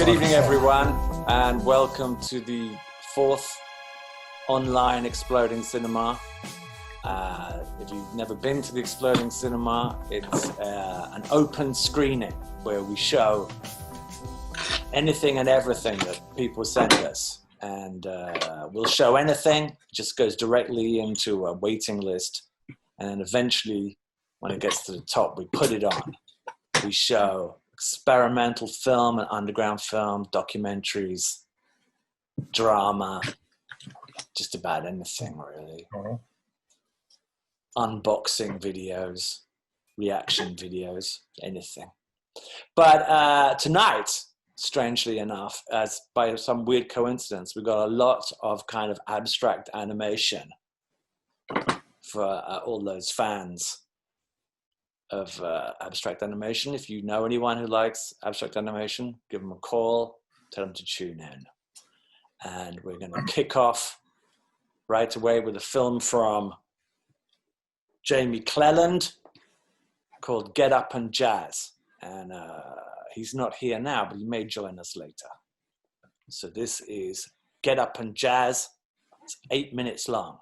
Good evening, everyone, and welcome to the fourth online Exploding Cinema. If you've never been to the Exploding Cinema, it's an open screening where we show anything and everything that people send us. And we'll show anything, it just goes directly into a waiting list. And then eventually, when it gets to the top, we put it on. We show experimental film and underground film, documentaries, drama, just about anything really. Unboxing videos, reaction videos, anything. But tonight, strangely enough, as by some weird coincidence, we've got a lot of kind of abstract animation for all those fans of abstract animation. If you know anyone who likes abstract animation, give them a call, tell them to tune in. And we're going to kick off right away with a film from Jamie Cleland called Get Up and Jazz. And he's not here now, but he may join us later. So this is Get Up and Jazz. It's 8 minutes long.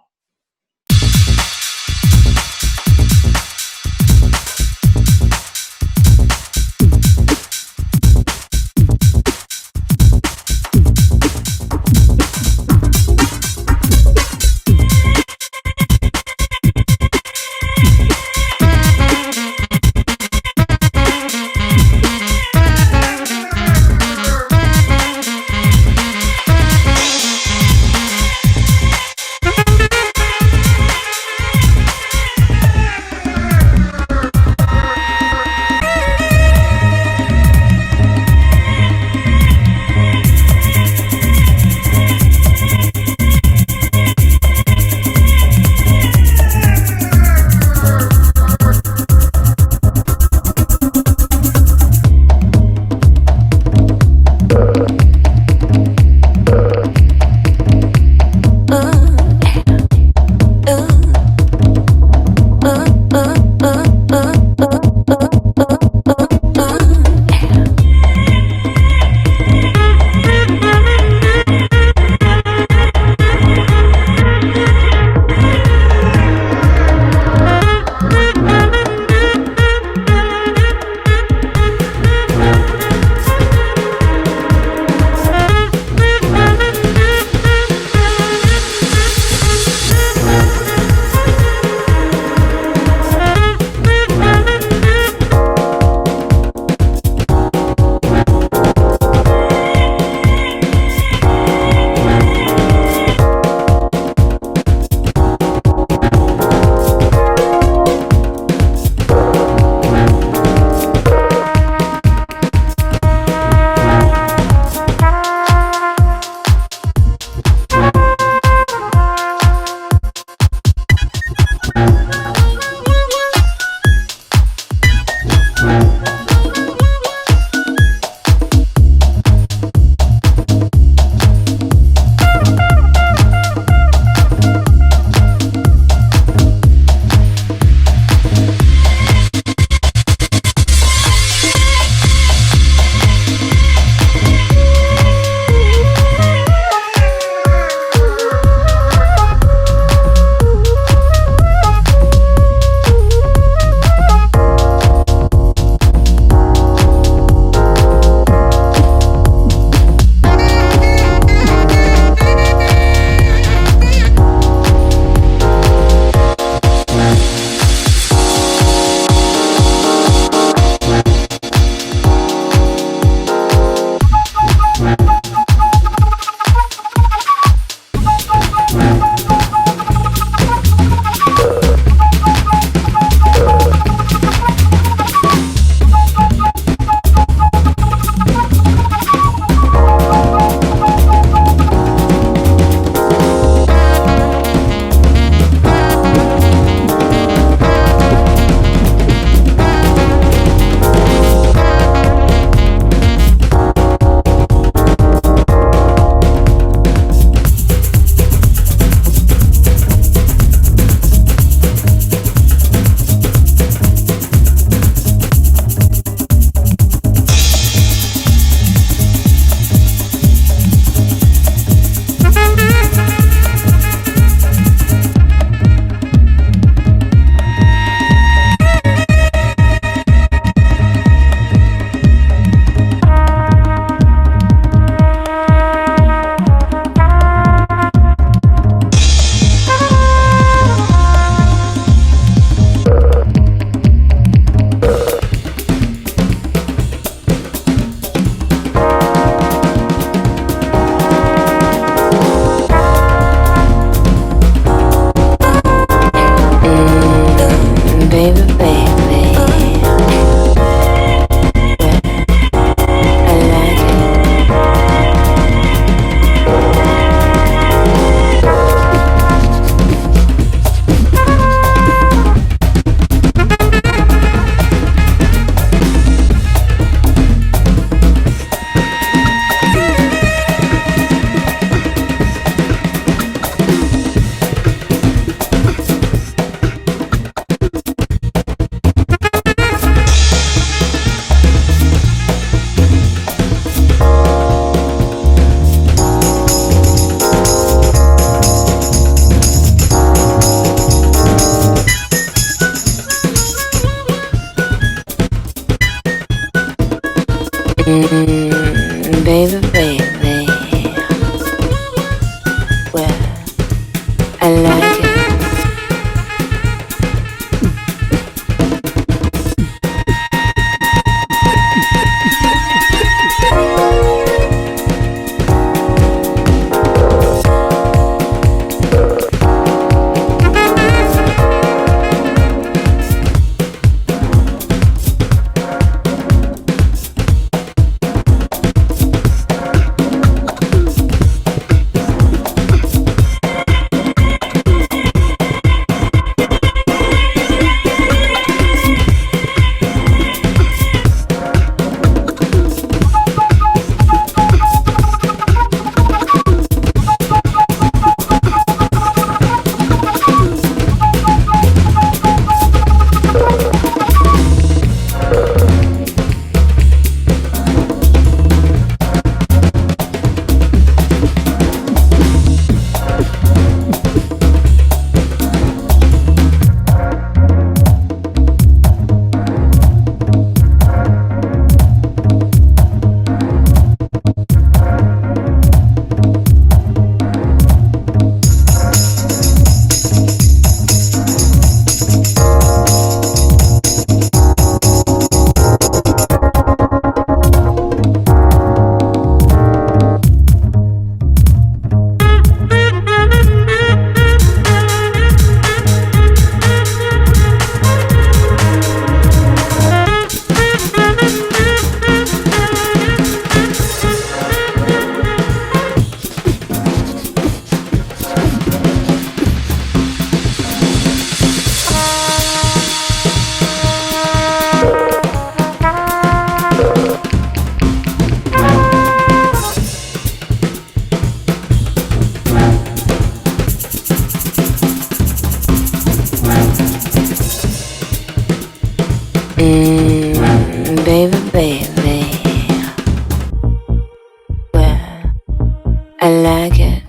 I like it.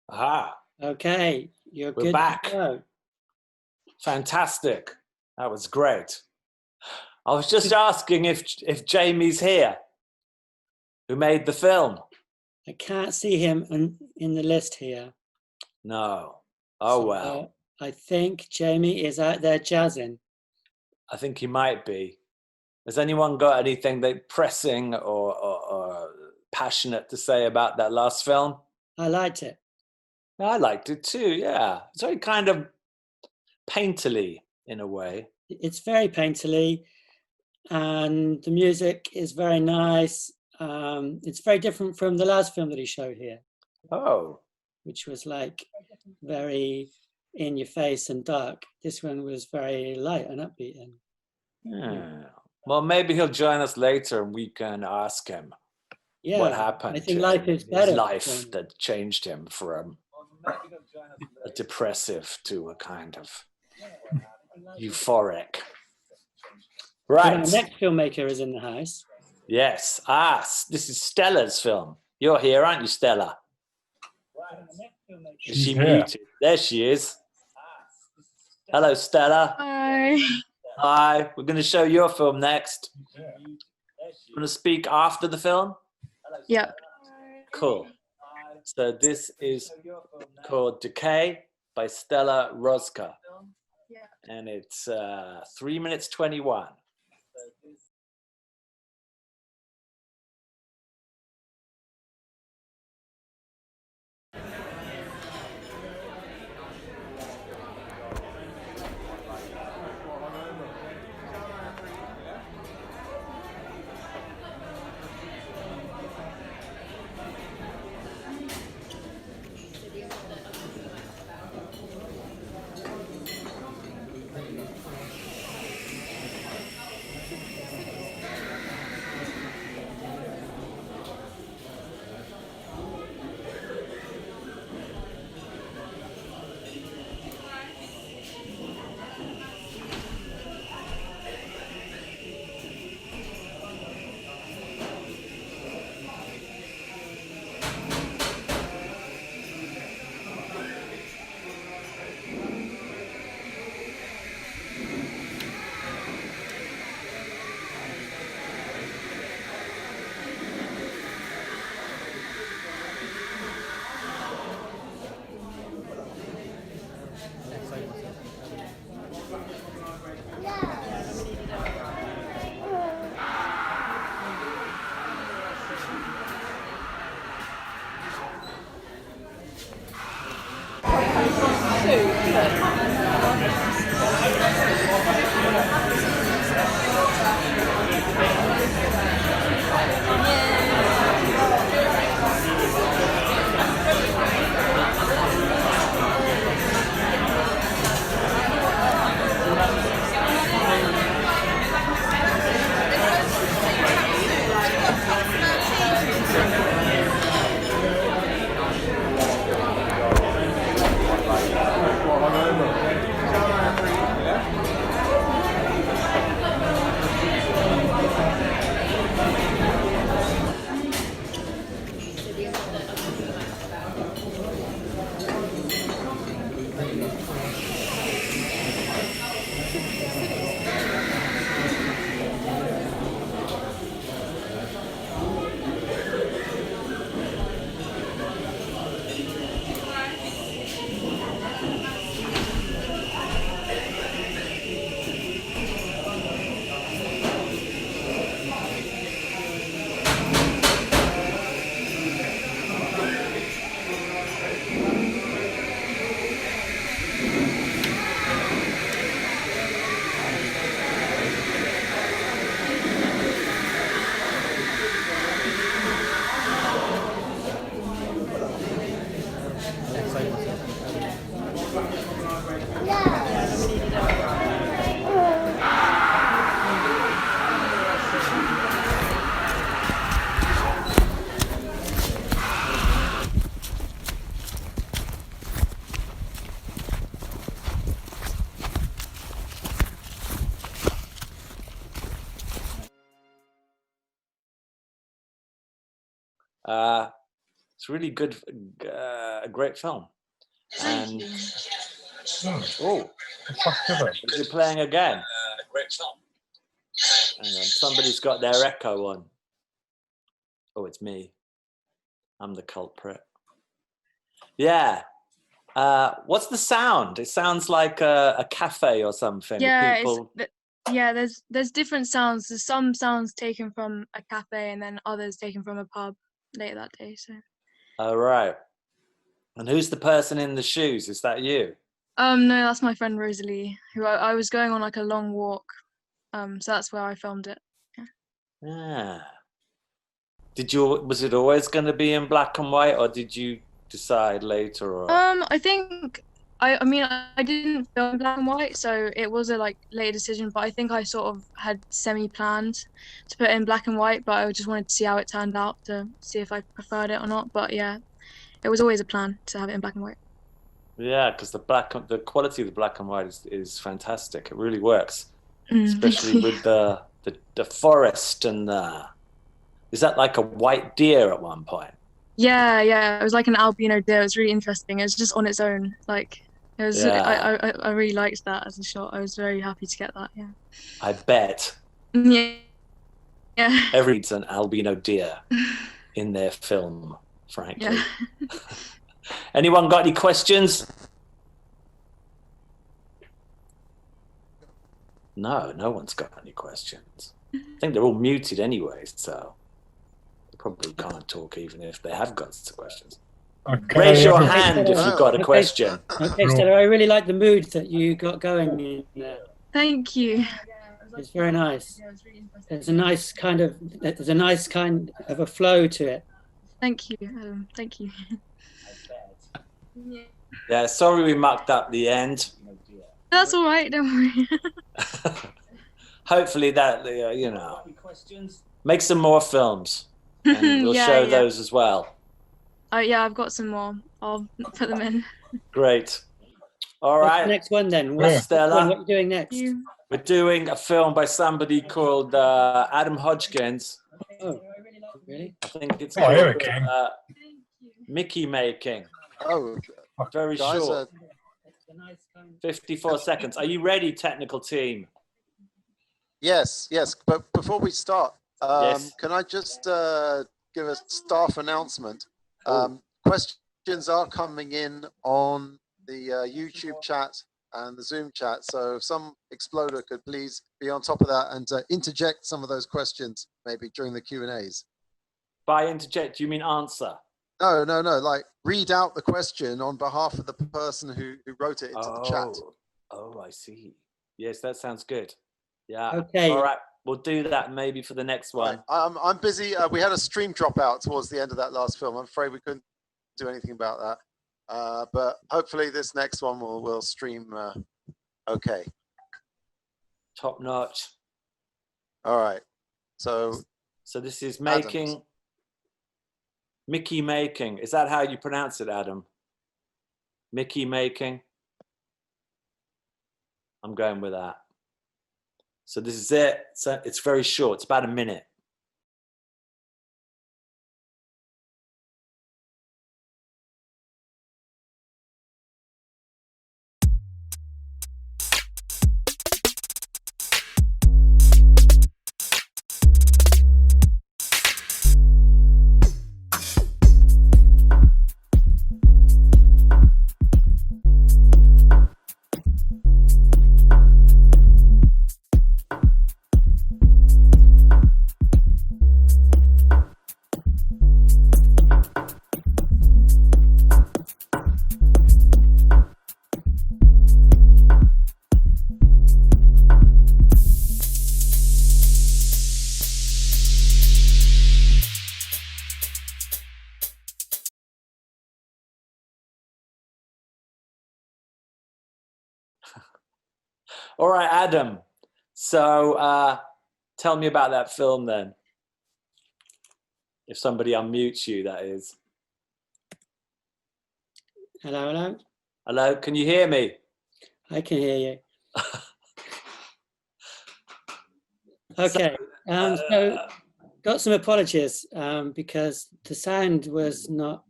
Aha, Okay, you're we're good back. to go. Fantastic. That was great. I was just asking if Jamie's here, who made the film. I can't see him in the list here. No. Oh, So, well. I think Jamie is out there jazzing. I think he might be. Has anyone got anything they pressing or passionate to say about that last film? I liked it. I liked it too, yeah. It's very kind of painterly in a way. It's very painterly, and the music is very nice. It's very different from the last film that he showed here, Oh, which was like very in your face and dark. This one was very light and upbeat. And yeah. Well, maybe he'll join us later and we can ask him yeah, what happened I think to life him is in his better. life that changed him from a depressive to a kind of euphoric. Right. Our next filmmaker is in the house. Yes. This is Stella's film. You're here, aren't you, Stella? Is she muted? There she is. Hello, Stella. Hi. Hi. We're going to show your film next. You want to speak after the film? Yeah. Cool. So this is called Decay by Stella Roska. And it's 3 minutes 21. It's really good, a great film. And oh, is it playing again? Great film. Hang on, somebody's got their echo on. Oh, it's me. I'm the culprit. Yeah. What's the sound? It sounds like a cafe or something. Yeah, People... there's different sounds. There's some sounds taken from a cafe and then others taken from a pub later that day. So. Oh, right. And who's the person in the shoes? Is that you? No, that's my friend Rosalie, who I was going on like a long walk. So that's where I filmed it. Yeah. Was it always going to be in black and white, or did you decide later? Or... I think I mean I didn't film black and white, so it was a like later decision. But I think I sort of had semi-planned to put it in black and white, but I just wanted to see how it turned out to see if I preferred it or not. But yeah, it was always a plan to have it in black and white. Yeah, because the quality of the black and white is fantastic. It really works, especially with the forest and the. Is that like a white deer at one point? Yeah, it was like an albino deer. It was really interesting. It was just on its own. Like it was. Yeah. I really liked that as a shot. I was very happy to get that. Yeah. I bet. Yeah. Everyone's an albino deer in their film, frankly. Yeah. Anyone got any questions? No one's got any questions. I think they're all muted anyway, so they probably can't talk even if they have got some questions. Okay. Raise your hand if you've got a question. Okay, Stella, I really like the mood that you got going in there. Thank you. It's very nice. There's a nice kind of a flow to it. Thank you, Adam. Thank you. Yeah, sorry we mucked up the end. That's all right, don't worry. Hopefully that, make some more films and we'll show those as well. Yeah, I've got some more. I'll put them in. Great. All right. What's the next one then? Stella, what are you doing next? We're doing a film by somebody called Adam Hodgkins. Oh, really? I think it's called Mickey Making. Oh, very short. 54 seconds. Are you ready, technical team? Yes. But before we start, yes. Can I just give a staff announcement? Questions are coming in on the YouTube chat and the Zoom chat. So if some exploder could please be on top of that and interject some of those questions maybe during the Q&As. By interject, do you mean answer? No. Like read out the question on behalf of the person who wrote it into the chat. Oh, I see. Yes, that sounds good. Yeah. Okay. All right. We'll do that maybe for the next one. Right. I'm busy. We had a stream dropout towards the end of that last film. I'm afraid we couldn't do anything about that. But hopefully this next one will stream okay. Top notch. All right. So this is Adams. Mickey Making. Is that how you pronounce it, Adam? Mickey Making. I'm going with that. So this is it. So it's very short. It's about a minute. All right, Adam. So tell me about that film then. If somebody unmutes you, that is. Hello. Hello, can you hear me? I can hear you. Okay. So got some apologies because the sound was not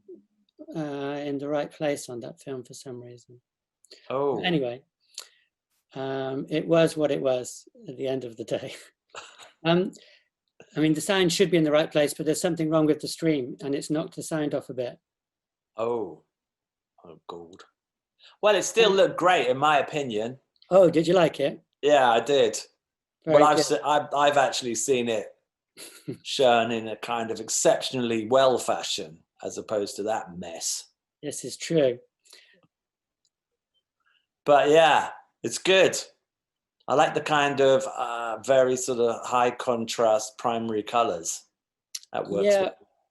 in the right place on that film for some reason. Oh, Anyway, it was what it was at the end of the day. I mean, the sound should be in the right place, but there's something wrong with the stream and it's knocked the sound off a bit. oh, gold. Well, it still looked great in my opinion. Oh, did you like it? Yeah, I did. Very But good. I've actually seen it shown in a kind of exceptionally well fashion as opposed to that mess. This is true. But yeah, it's good. I like the kind of very sort of high contrast primary colors. That works. Yeah,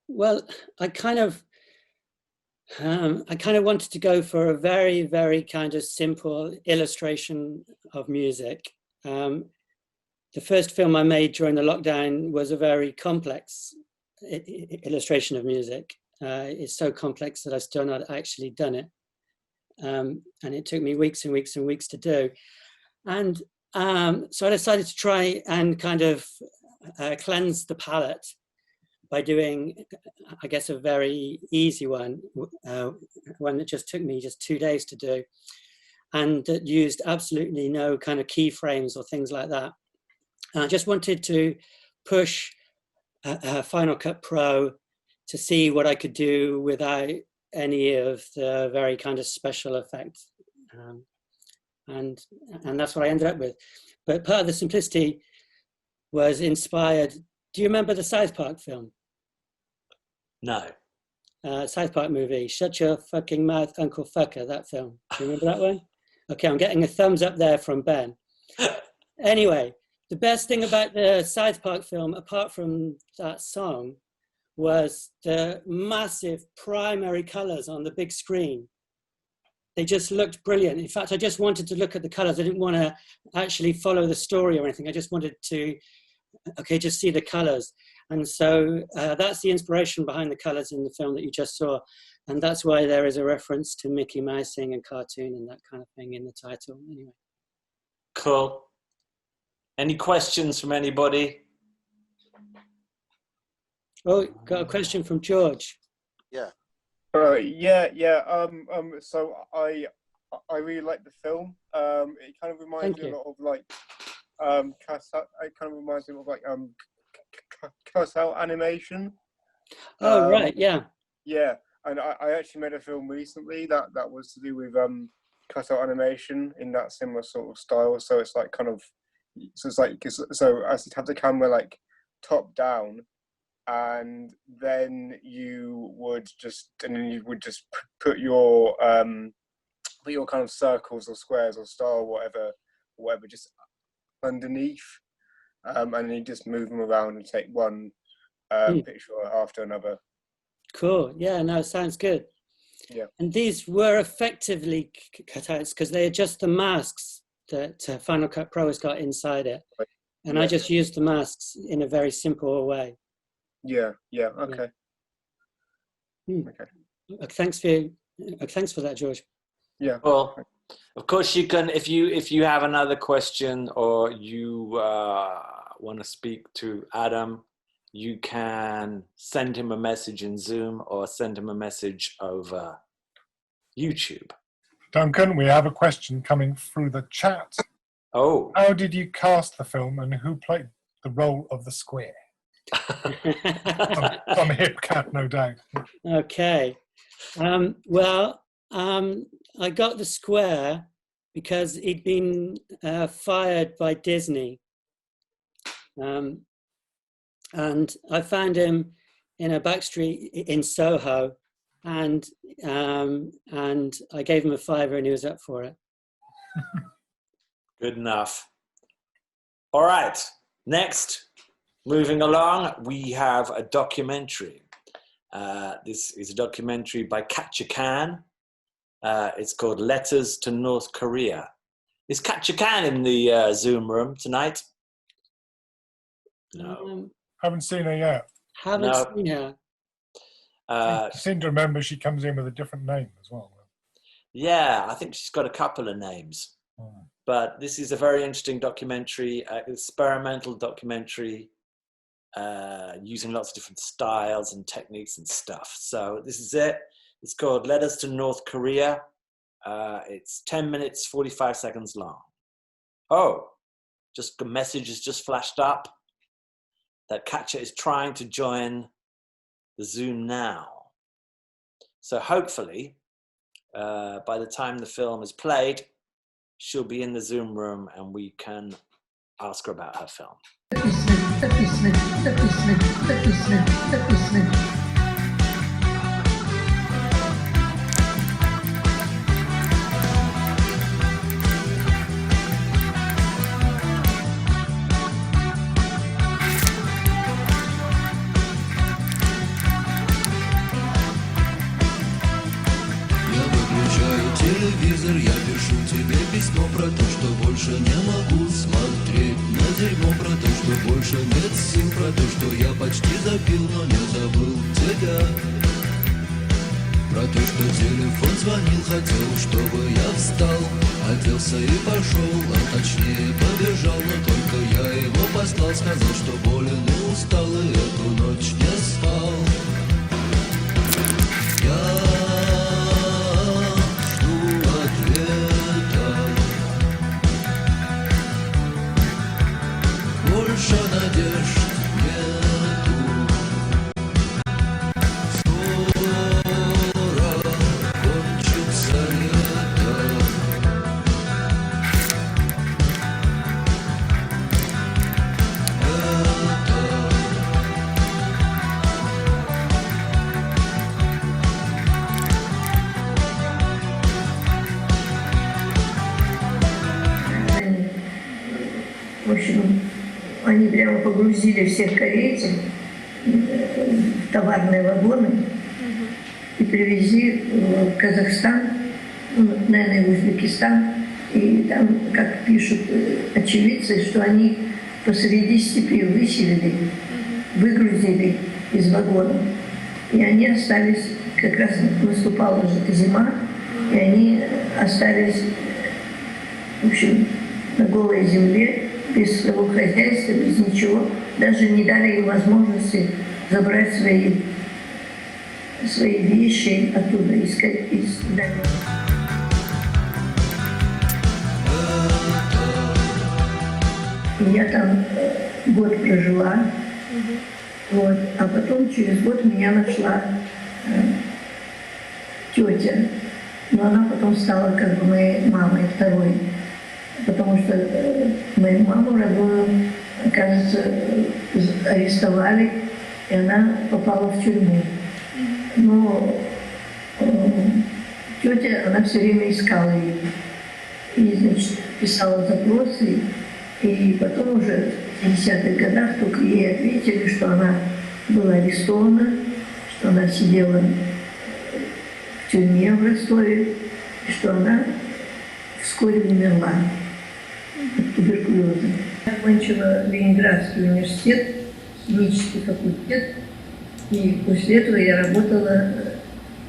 well, I kind of wanted to go for a very, very kind of simple illustration of music. The first film I made during the lockdown was a very complex illustration of music. It's so complex that I've still not actually done it. And it took me weeks and weeks and weeks to do. And so I decided to try and kind of cleanse the palette by doing, I guess, a very easy one that just took me just 2 days to do, and that used absolutely no kind of keyframes or things like that. And I just wanted to push Final Cut Pro to see what I could do without any of the very kind of special effects. And that's what I ended up with. But part of the simplicity was inspired. Do you remember the South Park film? No. South Park movie, Shut Your Fucking Mouth, Uncle Fucker, that film. Do you remember that one? Okay, I'm getting a thumbs up there from Ben. Anyway, the best thing about the South Park film, apart from that song, was the massive primary colors on the big screen. They just looked brilliant. In fact, I just wanted to look at the colors. I didn't want to actually follow the story or anything. I just wanted to, just see the colors. And so that's the inspiration behind the colors in the film that you just saw. And that's why there is a reference to Mickey Mousing and cartoon and that kind of thing in the title. Anyway. Cool. Any questions from anybody? Oh, got a question from George. Yeah. So I really like the film. It kind of reminds me a lot of like it kind of reminds me of like Carousel animation. Oh right, yeah. Yeah, and I actually made a film recently that was to do with Carousel animation in that similar sort of style. So it's like kind of so as you have the camera like top down. And then you would just put your kind of circles or squares or star or whatever just underneath, and then you just move them around and take one picture after another. Cool. Yeah. No, sounds good. Yeah. And these were effectively cutouts because they are just the masks that Final Cut Pro has got inside it, and I just used the masks in a very simple way. Yeah. Okay. Yeah. Okay. Thanks for that, George. Yeah. Well, of course you can, if you have another question or you want to speak to Adam, you can send him a message in Zoom or send him a message over YouTube. Duncan, we have a question coming through the chat. Oh. How did you cast the film and who played the role of the square? Some hip cat, no doubt. Okay. I got the square because he'd been fired by Disney. And I found him in a back street in Soho, and I gave him a $5 and he was up for it. Good enough. All right. Next. Moving along, we have a documentary. This is a documentary by Katja Khan. It's called Letters to North Korea. Is Katja Khan in the Zoom room tonight? No. Haven't seen her yet. Haven't seen her. I seem to remember she comes in with a different name as well. Yeah, I think she's got a couple of names. But this is a very interesting documentary, experimental documentary using lots of different styles and techniques and stuff. So this is it. It's called Letters to North Korea. It's 10 minutes, 45 seconds long. Oh, just a message has just flashed up that Katja is trying to join the Zoom now. So hopefully, by the time the film is played, she'll be in the Zoom room and we can ask her about her film. Телевизор, я пишу тебе письмо про то, что больше не могу смотреть на дерьмо, про то, что больше нет сил, про то, что я почти забил, но не забыл тебя, про то, что телефон звонил, хотел, чтобы я встал, оделся и пошел, а точнее побежал, но только я его послал, сказал, что болен и устал, и эту ночь не спал. Больше надежд нету. Скоро кончится лето. В общем, они прямо погрузили всех корейцев в товарные вагоны и привезли в Казахстан, ну, наверное, в Узбекистан. И там, как пишут очевидцы, что они посреди степи выселили, выгрузили из вагонов. И они остались, как раз наступала уже зима, и они остались, в общем, на голой земле, без своего хозяйства, без ничего, даже не дали им возможности забрать свои вещи оттуда, из здания. Я там год прожила, вот, а потом через год меня нашла тетя, но она потом стала как бы моей мамой второй. Потому что мою маму родную, кажется, арестовали, и она попала в тюрьму. Но тетя, она все время искала ее. И, значит, писала запросы, и потом уже в 50-х годах только ей ответили, что она была арестована, что она сидела в тюрьме в Ростове, и что она вскоре умерла от туберкулеза. Я окончила Ленинградский университет, химический факультет, и после этого я работала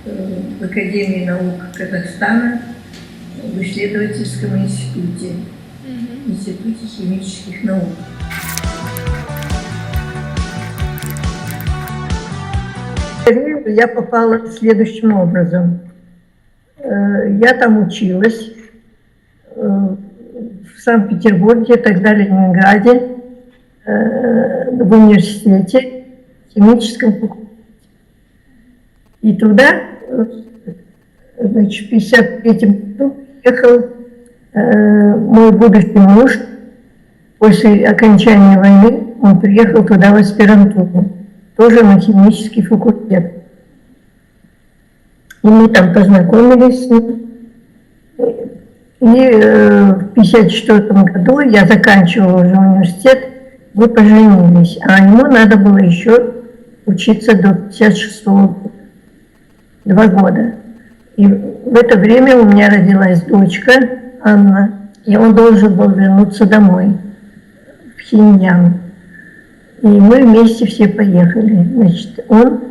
в Академии наук Казахстана в исследовательском институте, Институте химических наук. Я попала следующим образом. Я там училась в Санкт-Петербурге, тогда Ленинграде, в университете, химическом факультете. И туда, значит, в 1953 году приехал мой будущий муж. После окончания войны он приехал туда в аспирантуру, тоже на химический факультет. И мы там познакомились с ним. И в 1954 году я заканчивала уже университет, мы поженились, а ему надо было еще учиться до 1956 года, 2 года. И в это время у меня родилась дочка Анна, и он должен был вернуться домой, в Пхеньян. И мы вместе все поехали. Значит, он,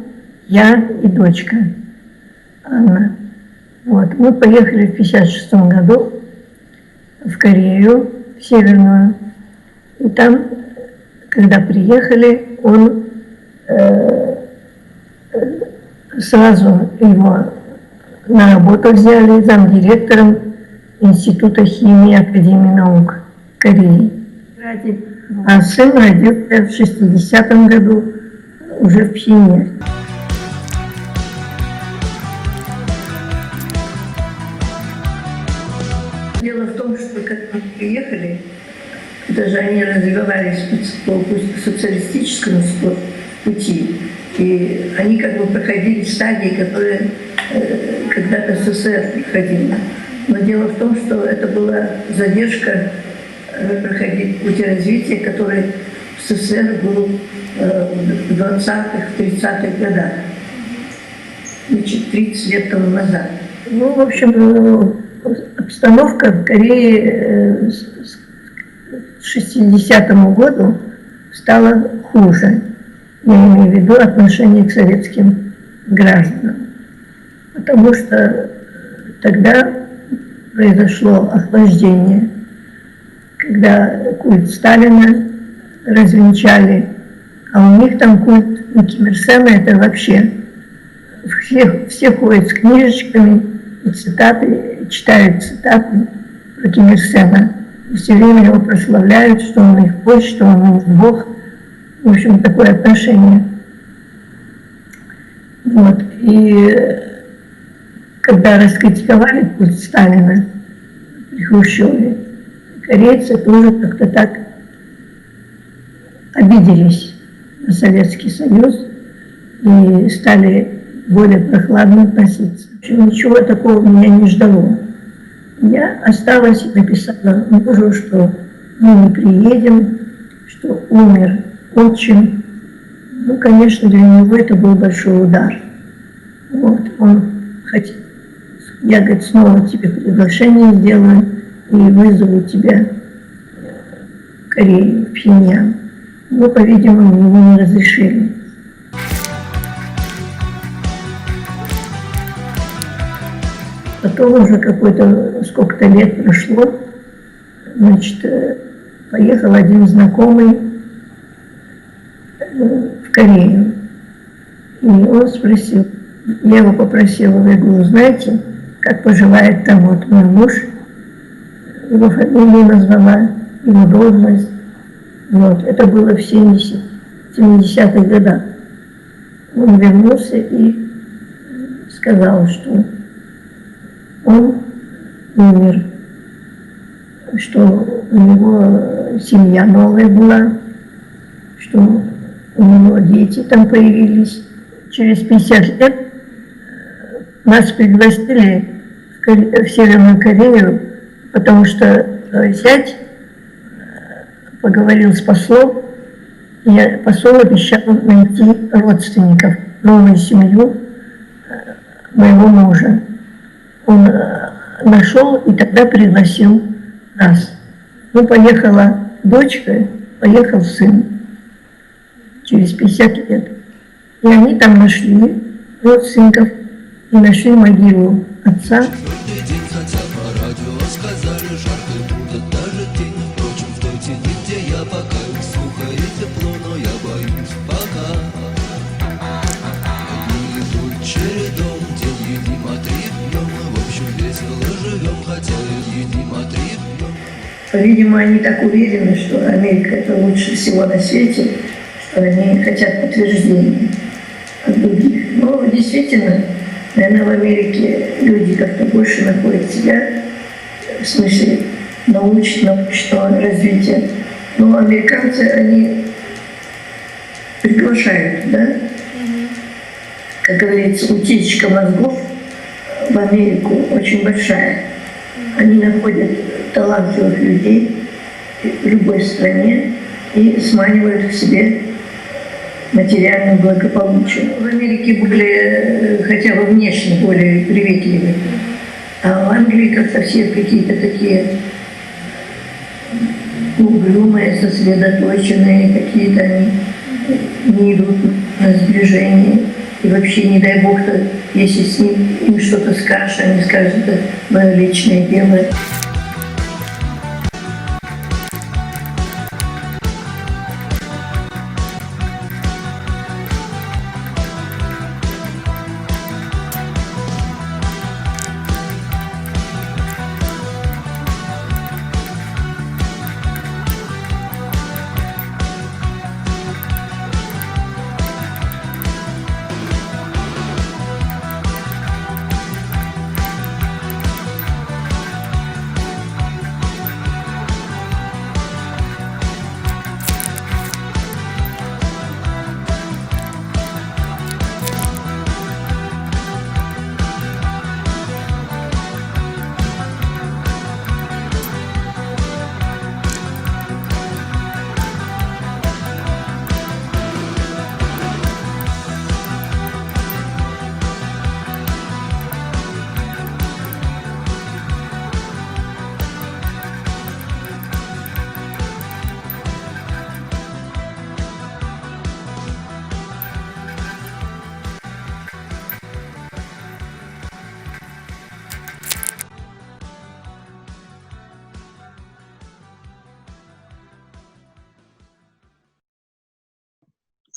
я и дочка Анна. Вот. Мы поехали в 1956 году в Корею, в Северную. И там, когда приехали, он сразу его на работу взяли замдиректором Института химии Академии наук Кореи. А сын родился в 60-м году уже в Пхеньяне. Дело в том, что когда мы приехали, даже они развивались по социалистическому пути, и они как бы проходили стадии, которые когда-то СССР проходила. Но дело в том, что это была задержка проходить пути развития, который в СССР был в 20-х, 30-х годах, значит, 30 лет тому назад. Ну, в общем, обстановка в Корее к 60-му году стала хуже. Я имею в виду отношение к советским гражданам. Потому что тогда произошло охлаждение, когда культ Сталина развенчали, а у них там культ Ким Ир Сена, это вообще все ходят с книжечками и цитаты, читают цитаты про Ким Ир Сена. И все время его прославляют, что он их вождь, что он их бог. В общем, такое отношение. Вот. И когда раскритиковали культ Сталина при Хрущеве, корейцы тоже как-то так обиделись на Советский Союз и стали более прохладно относиться. В общем, ничего такого меня не ждало. Я осталась и написала мужу, что мы не приедем, что умер отчим. Ну, конечно, для него это был большой удар. Вот, он хотел, я, говорит, снова тебе приглашение сделаю и вызову тебя в Корею, в Пхеньян. Но, по-видимому, ему не разрешили. Потом уже какое-то сколько-то лет прошло, значит, поехал один знакомый в Корею. И он спросил, я его попросила, я говорю, знаете, как поживает там вот мой муж, его фамилию назвала, его должность. Вот, это было в 70-х годах. Он вернулся и сказал, что он умер, что у него семья новая была, что у него дети там появились. Через 50 лет нас пригласили в Северную Корею, потому что зять поговорил с послом, и посол обещал найти родственников, новую семью моего мужа. Он нашел и тогда пригласил нас. Ну, поехала дочка, поехал сын через 50 лет. И они там нашли родственников и нашли могилу отца. По-видимому, они так уверены, что Америка это лучше всего на свете, что они хотят подтверждения от других. Но действительно, наверное, в Америке люди как-то больше находят себя в смысле научного развития. Но американцы, они приглашают, да? Как говорится, утечка мозгов в Америку очень большая. Они находят талантливых людей в любой стране и сманивают к себе материальное благополучие. В Америке более, хотя бы внешне, более приветливы. А в Англии как-то все какие-то такие угрюмые, сосредоточенные, какие-то они не идут на сближение. И вообще, не дай бог, если с ним им что-то скажешь, они скажут, это мое личное дело.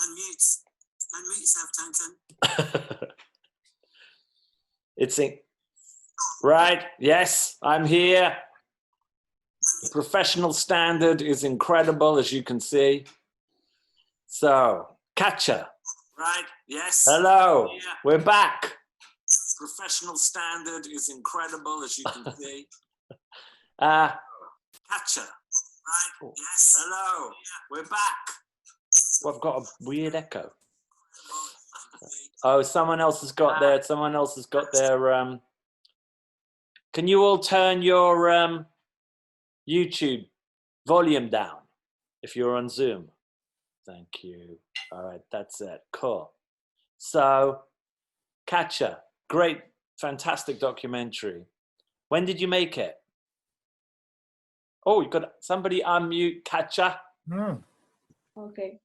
Unmute yourself, Tonton. It's in, right. Yes, I'm here. The professional standard is incredible, as you can see. So, Katja. Right, yes. Hello, Yeah. we're back. Professional standard is incredible, as you can see. Uh, Catcher. Right, yes. Hello, we're back. well, I've got a weird echo. Oh, someone else has got their, can you all turn your YouTube volume down if you're on Zoom? Thank you. All right, that's it. Cool. So, Katja, great, fantastic documentary. When did you make it? Oh, you got somebody unmute Katja. Okay,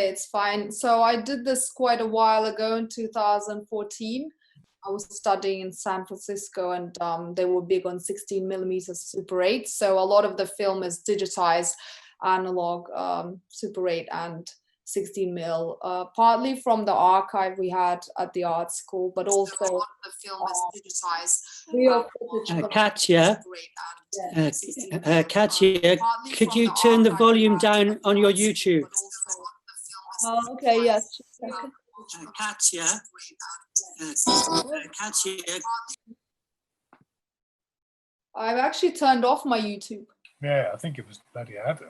it's fine. So I did this quite a while ago in 2014. I was studying in San Francisco, and they were big on 16mm Super 8. So a lot of the film is digitized analog Super 8 and 16mm, partly from the archive we had at the art school, but also a lot of the film is digitized. Real footage Katja, Katja, could you turn the volume down on your YouTube? Okay, yes. Katja. Katja. I've actually turned off my YouTube. Yeah, I think it was bloody Adam.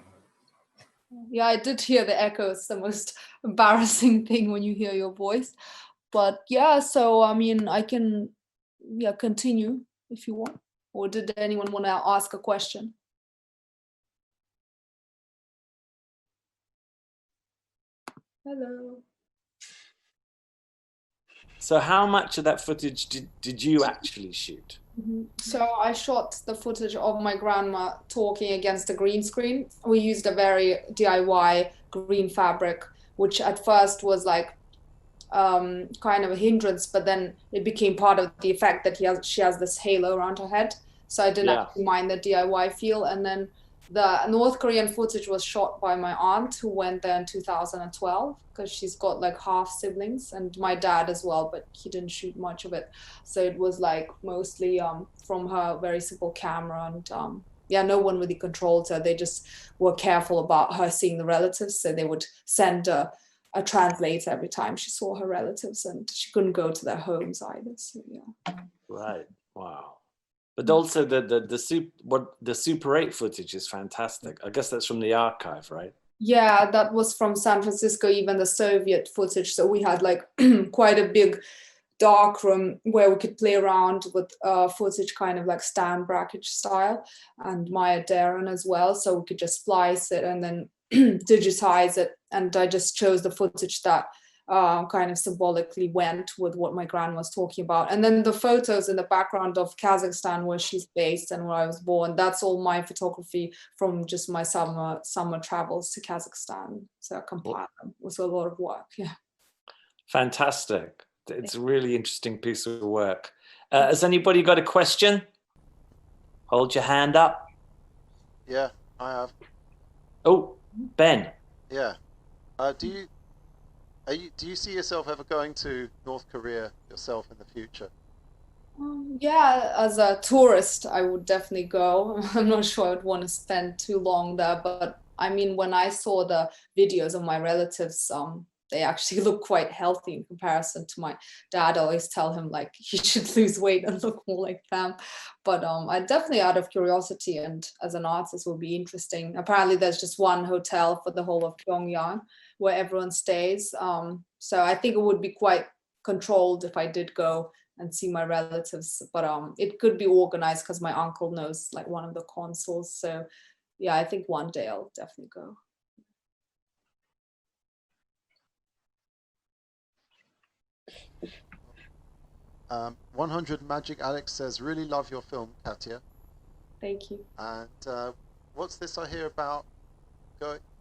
Yeah, I did hear the echo. It's the most embarrassing thing when you hear your voice. But yeah, so I mean, I can continue if you want. Or did anyone want to ask a question? Hello. So how much of that footage did you actually shoot? So I shot the footage of my grandma talking against a green screen. We used a very DIY green fabric, which at first was like kind of a hindrance, but then it became part of the effect that she has this halo around her head. So I didn't actually mind the DIY feel. And then the North Korean footage was shot by my aunt, who went there in 2012, because she's got like half siblings, and my dad as well, but he didn't shoot much of it. So it was like mostly from her very simple camera, and no one really controlled her. They just were careful about her seeing the relatives, so they would send a translator every time she saw her relatives, and she couldn't go to their homes either. So yeah. Right. Wow. But also the Super 8 footage is fantastic. I guess that's from the archive, right? Yeah, that was from San Francisco, even the Soviet footage. So we had like quite a big dark room where we could play around with footage, kind of like Stan Brakhage style, and Maya Deren as well. So we could just splice it and then digitize it. And I just chose the footage that kind of symbolically went with what my grandma was talking about. And then the photos in the background of Kazakhstan, where she's based and where I was born, that's all my photography from just my summer travels to Kazakhstan. So I compiled them. It was a lot of work. Yeah. Fantastic. It's a really interesting piece of work. Has anybody got a question? Hold your hand up. Yeah, I have. Oh, Ben. Yeah. Do you see yourself ever going to North Korea yourself in the future? Yeah, as a tourist, I would definitely go. I'm not sure I would want to spend too long there, but I mean, when I saw the videos of my relatives, they actually look quite healthy in comparison to my dad. I always tell him like he should lose weight and look more like them. But I definitely, out of curiosity and as an artist, will be interesting. Apparently, there's just one hotel for the whole of Pyongyang where everyone stays. So I think it would be quite controlled if I did go and see my relatives. But it could be organized because my uncle knows like one of the consuls. So yeah, I think one day I'll definitely go. 100 Magic Alex says, really love your film, Katja. Thank you. And what's this I hear about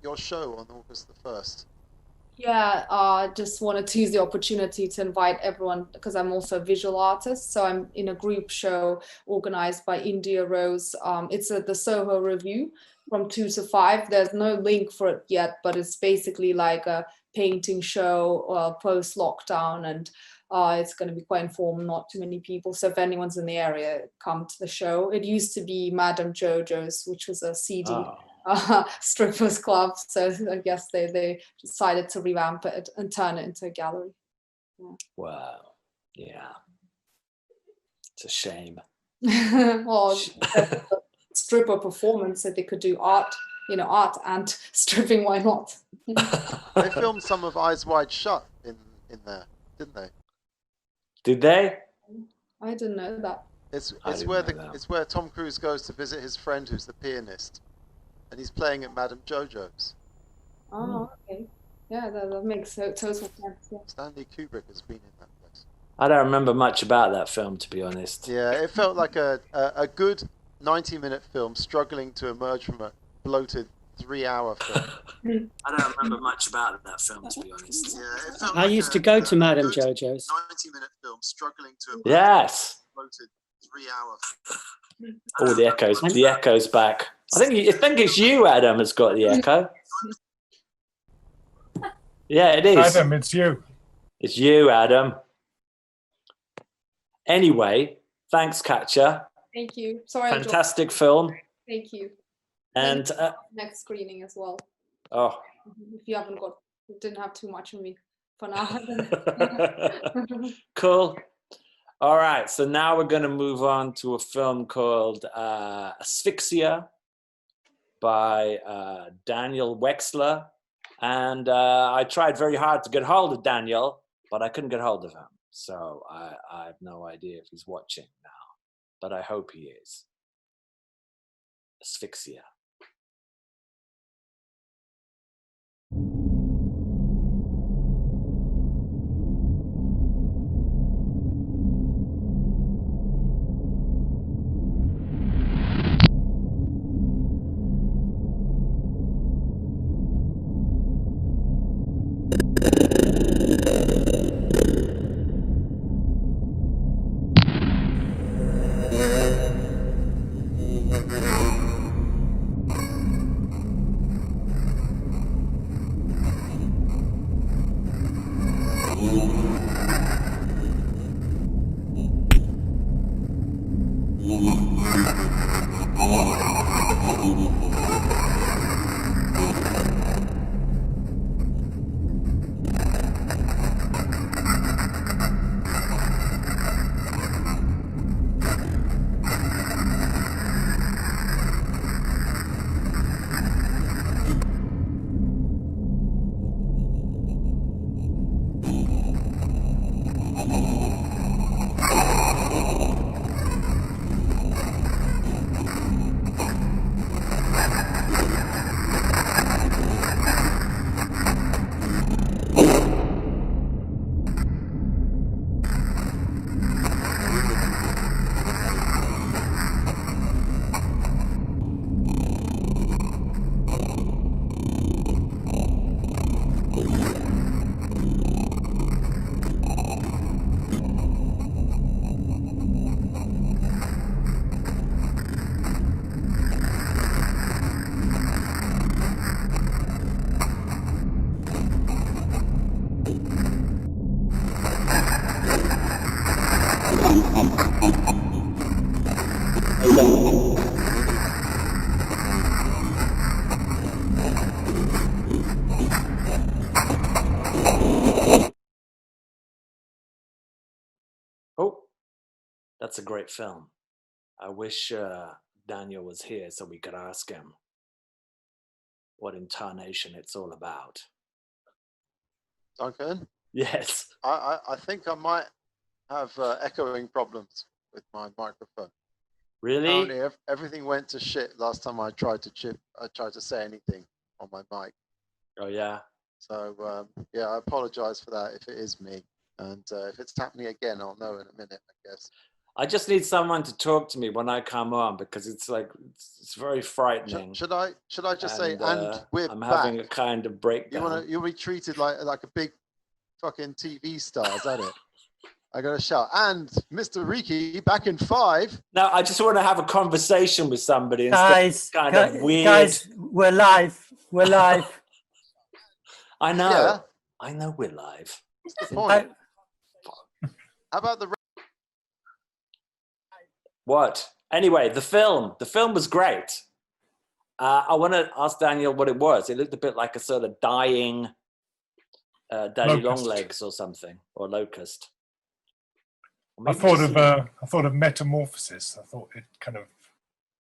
your show on August the 1st? Yeah, just wanted to use the opportunity to invite everyone, because I'm also a visual artist. So I'm in a group show organized by India Rose. It's at the Soho Review from 2 to 5. There's no link for it yet, but it's basically like a painting show post lockdown, and it's going to be quite informal, not too many people. So if anyone's in the area, come to the show. It used to be Madame Jojo's, which was a seedy strippers club. So I guess they decided to revamp it and turn it into a gallery. Yeah. Wow. Yeah. It's a shame. Well, stripper performance, so they could do art and stripping. Why not? They filmed some of Eyes Wide Shut in there, didn't they? Did they? I didn't know that. It's where Tom Cruise goes to visit his friend who's the pianist, and he's playing at Madame Jojo's. Oh, okay. Yeah, that makes total sense. Yeah. Stanley Kubrick has been in that place. I don't remember much about that film, to be honest. Yeah, it felt like a good 90-minute film struggling to emerge from a bloated 3-hour film. I don't remember much about that film, to be honest. Yeah, it felt I used to go to Madame Jojo's. 90-minute film struggling to emerge Yes. from a bloated 3-hour. Oh, the echo's back. I think it's you, Adam, has got the echo. Yeah, it is. Adam, it's you. It's you, Adam. Anyway, thanks, Katja. Thank you. Sorry. Fantastic film. Thank you. And next screening as well. Oh. If you didn't have too much of me for now. Cool. All right, so now we're going to move on to a film called Asphyxia by Daniel Wexler. And I tried very hard to get hold of Daniel, but I couldn't get hold of him. So I have no idea if he's watching now, but I hope he is. Asphyxia. Oh, that's a great film. I wish Daniel was here so we could ask him what intonation it's all about. Duncan? Yes. I think I might have echoing problems with my microphone. Really? Apparently everything went to shit last time I tried to say anything on my mic. Oh yeah. So yeah, I apologize for that if it is me. And if it's happening again, I'll know in a minute, I guess. I just need someone to talk to me when I come on because it's like it's very frightening. Should I just say we're I'm back? having a kind of breakdown. You'll be treated like a big fucking TV star, is that it? I gotta shout, and Mr. Riki back in 5. No, I just want to have a conversation with somebody Guys, instead of kind of weird. guys, we're live. We're live. I know. Yeah. I know we're live. What's the point? How about the What? Anyway, the film was great. I want to ask Daniel what it was. It looked a bit like a sort of dying Daddy Longlegs or something, or Locust. I thought of Metamorphosis. I thought it kind of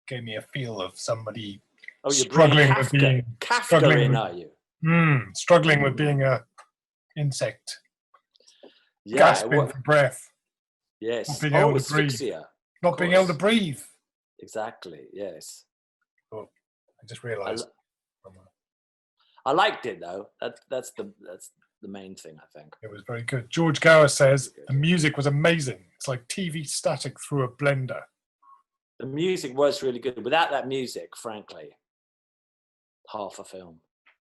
gave me a feel of somebody struggling with being struggling with being a insect, gasping for breath. Yes. Not being able to breathe. Not being able to breathe. Exactly. Yes. Oh, I just realised. I liked it though. That's the main thing, I think. It was very good. George Gower says the music was amazing. It's like TV static through a blender. The music was really good. Without that music, frankly, half a film.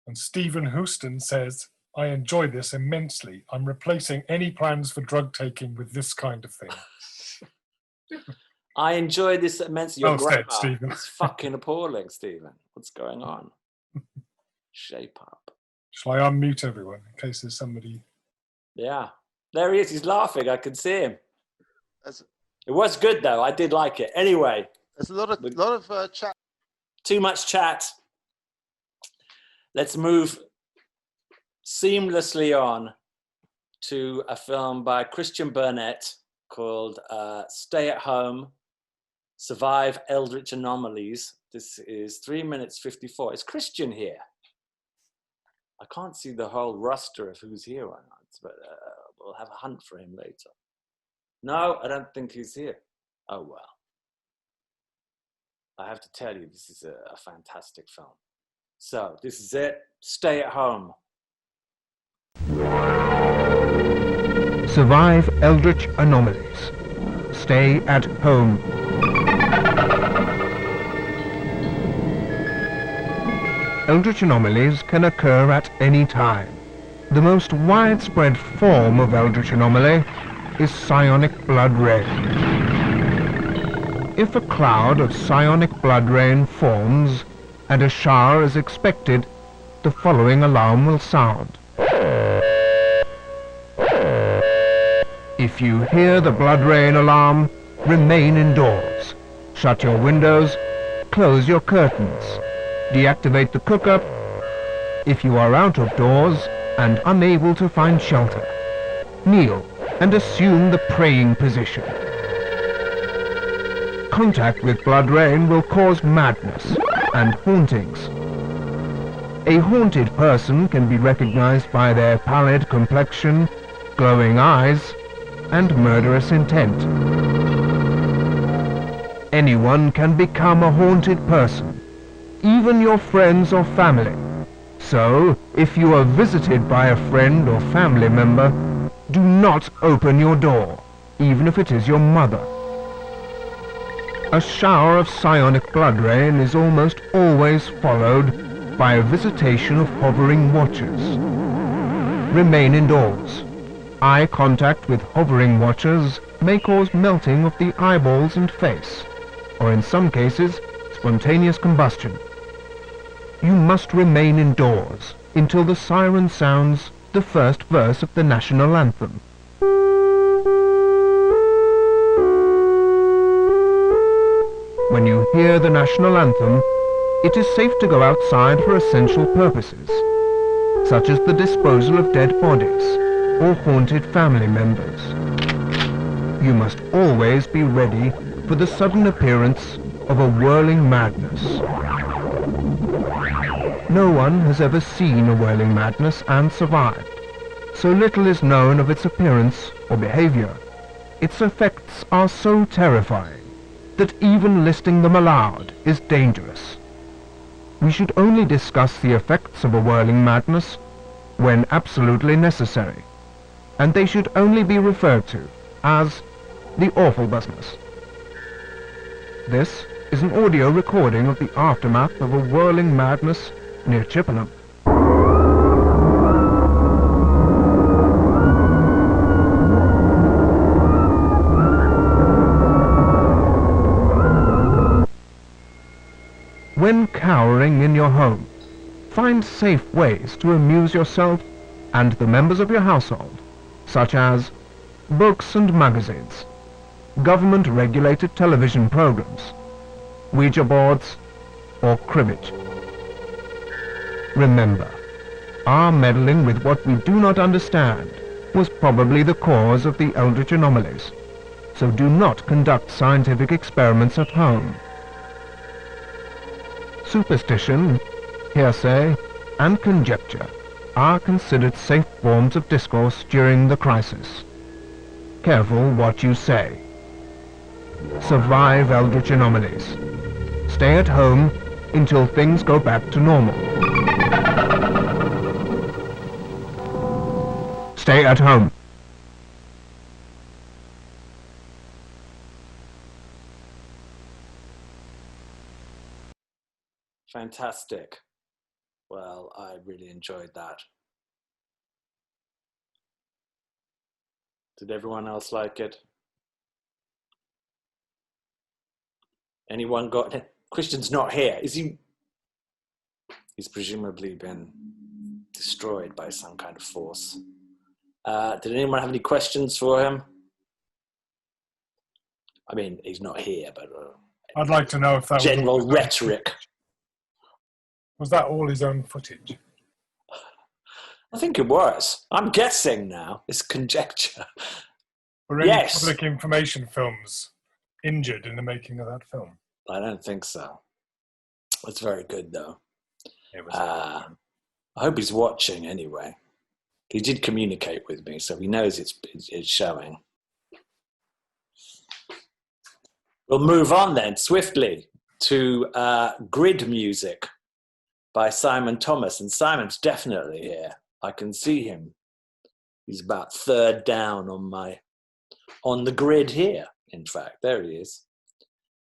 And Stephen Houston says, I enjoy this immensely. I'm replacing any plans for drug taking with this kind of thing. I enjoy this immensely. Your grammar Stephen. It's fucking appalling, Stephen. What's going on? Shape up. Shall I unmute everyone in case there's somebody? Yeah. There he is. He's laughing. I can see him. It was good, though. I did like it. Anyway. There's a lot of chat. Too much chat. Let's move seamlessly on to a film by Christian Burnett called Stay at Home, Survive Eldritch Anomalies. This is 3 minutes 54. Is Christian here? I can't see the whole roster of who's here or not, but we'll have a hunt for him later. No, I don't think he's here. Oh, well. I have to tell you, this is a fantastic film. So, this is it. Stay at Home. Survive Eldritch Anomalies. Stay at Home. Eldritch anomalies can occur at any time. The most widespread form of eldritch anomaly is psionic blood rain. If a cloud of psionic blood rain forms and a shower is expected, the following alarm will sound. If you hear the blood rain alarm, remain indoors. Shut your windows, close your curtains. Deactivate the cooker if you are out of doors and unable to find shelter. Kneel and assume the praying position. Contact with blood rain will cause madness and hauntings. A haunted person can be recognized by their pallid complexion, glowing eyes, and murderous intent. Anyone can become a haunted person, even your friends or family. So, if you are visited by a friend or family member, do not open your door, even if it is your mother. A shower of psionic blood rain is almost always followed by a visitation of hovering watchers. Remain indoors. Eye contact with hovering watchers may cause melting of the eyeballs and face, or in some cases, spontaneous combustion. You must remain indoors until the siren sounds the first verse of the national anthem. When you hear the national anthem, it is safe to go outside for essential purposes, such as the disposal of dead bodies or haunted family members. You must always be ready for the sudden appearance of a whirling madness. No one has ever seen a whirling madness and survived. So little is known of its appearance or behavior. Its effects are so terrifying that even listing them aloud is dangerous. We should only discuss the effects of a whirling madness when absolutely necessary, and they should only be referred to as the awful business. This is an audio recording of the aftermath of a whirling madness near Chippenham. When cowering in your home, find safe ways to amuse yourself and the members of your household, such as books and magazines, government-regulated television programs, Ouija boards, or cribbage. Remember, our meddling with what we do not understand was probably the cause of the Eldritch anomalies, so do not conduct scientific experiments at home. Superstition, hearsay, and conjecture are considered safe forms of discourse during the crisis. Careful what you say. Survive Eldritch anomalies. Stay at home until things go back to normal. Stay at home. Fantastic. Well, I really enjoyed that. Did everyone else like it? Anyone got it? Christian's not here. Is he? He's presumably been destroyed by some kind of force. Did anyone have any questions for him? I mean, he's not here, but I'd like to know if that general was rhetoric. Was that all his own footage? I think it was. I'm guessing now. It's conjecture. Were any Yes. public information films injured in the making of that film? I don't think so. It's very good, though. It was I hope he's watching anyway. He did communicate with me, so he knows it's showing. We'll move on then swiftly to Grid Music by Simon Thomas. And Simon's definitely here. I can see him. He's about third down on the grid here, in fact. There he is.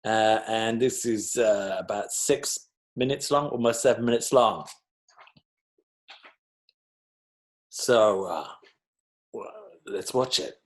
And this is about 6 minutes long, almost 7 minutes long. So let's watch it.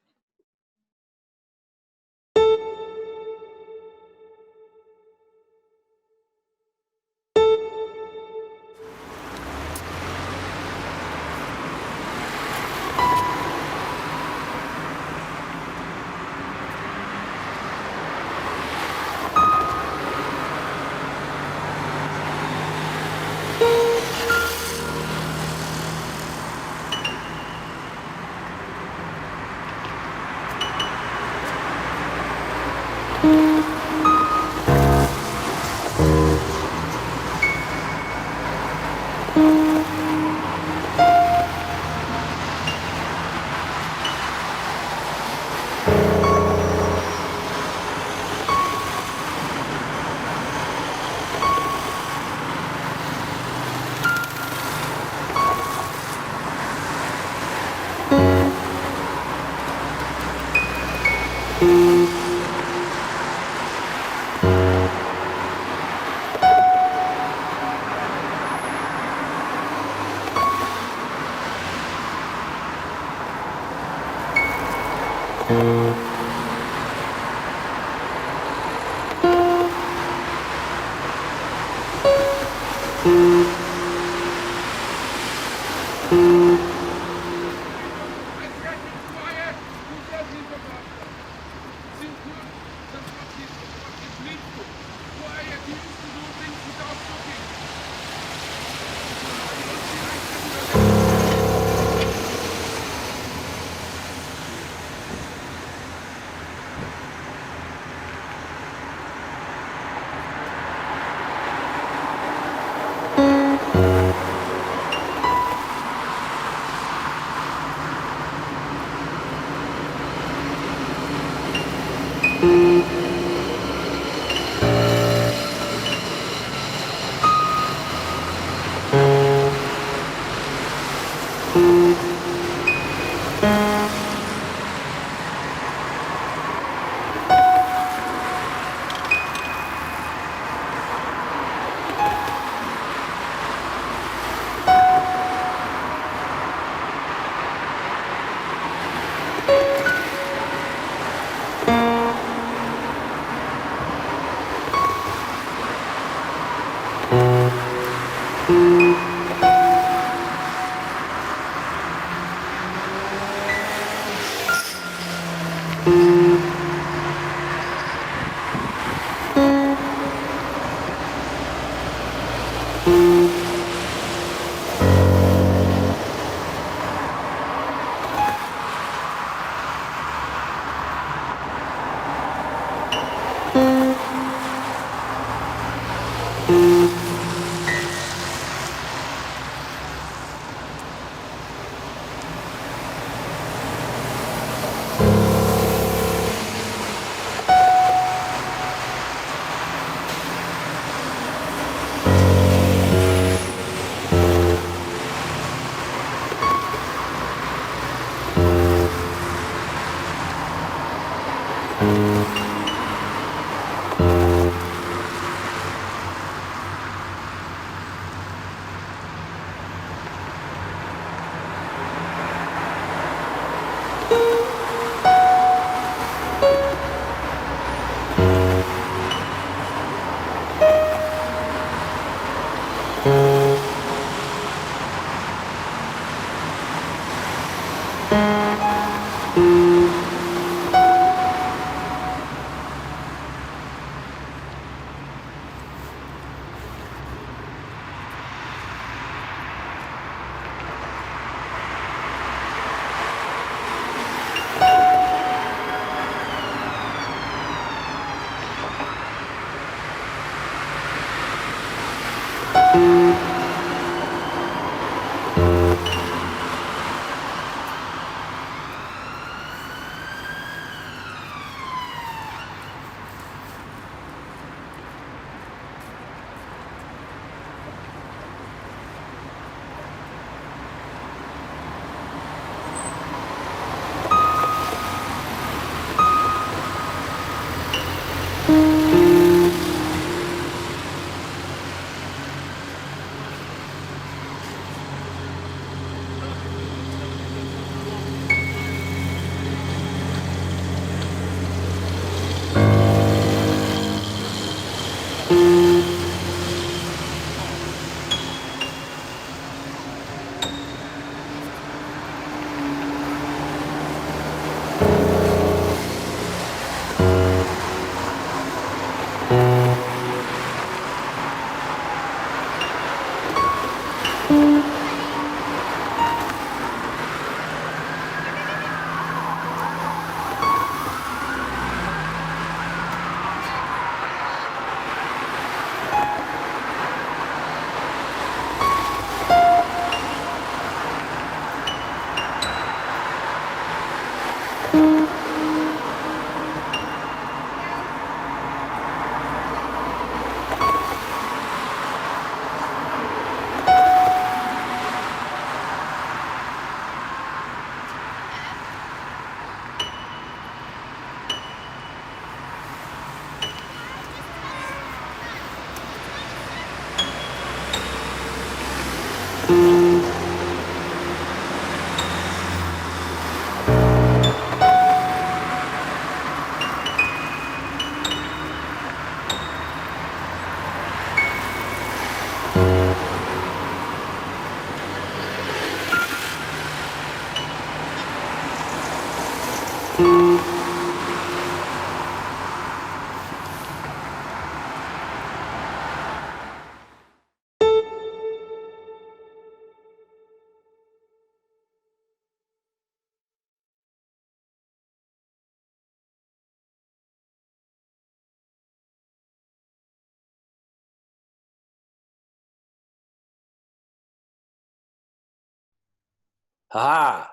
Ah,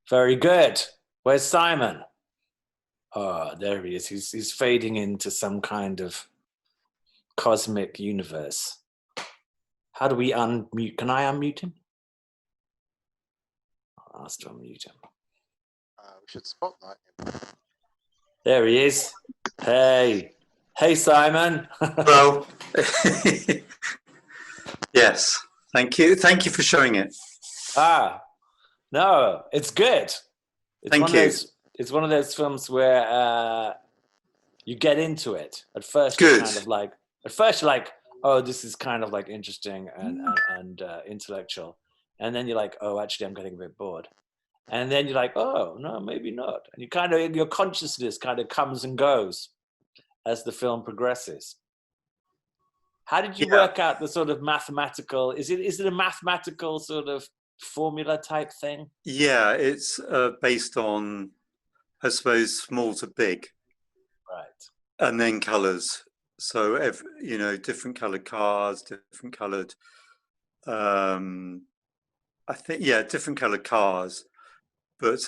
very good. Where's Simon? Oh, there he is. He's fading into some kind of cosmic universe. How do we unmute? Can I unmute him? I'll ask to unmute him. We should spotlight him. There he is. Hey. Hey, Simon. Hello. Yes. Thank you. Thank you for showing it. No, it's good. Thank you. It's one of those films where you get into it. At first, Good. you're kind of like, you're like, oh, this is kind of like interesting and intellectual. And then you're like, oh, actually, I'm getting a bit bored. And then you're like, oh, no, maybe not. And you kind of, your consciousness kind of comes and goes as the film progresses. How did you work out the sort of mathematical, is it a mathematical sort of formula type thing? Yeah, it's based on, I suppose, small to big. Right. And then colors. So, different colored cars, different colored, I think, different colored cars. But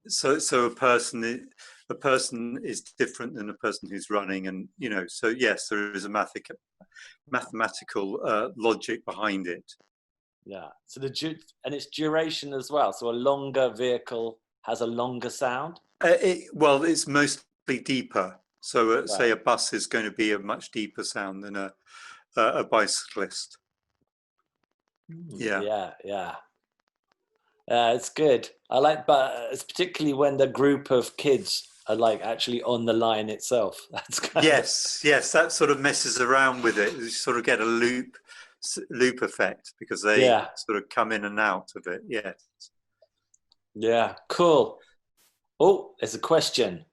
so a person is different than a person who's running, and so yes, there is a mathematical logic behind it. Yeah. So and it's duration as well. So a longer vehicle has a longer sound. It's mostly deeper. So Right. say a bus is going to be a much deeper sound than a bicyclist. Yeah. Yeah. It's good. I like, but it's particularly when the group of kids are like actually on the line itself. That's kind Yes, that sort of messes around with it. You sort of get a loop effect because they sort of come in and out of it. Yes. Yeah, cool. Oh, there's a question.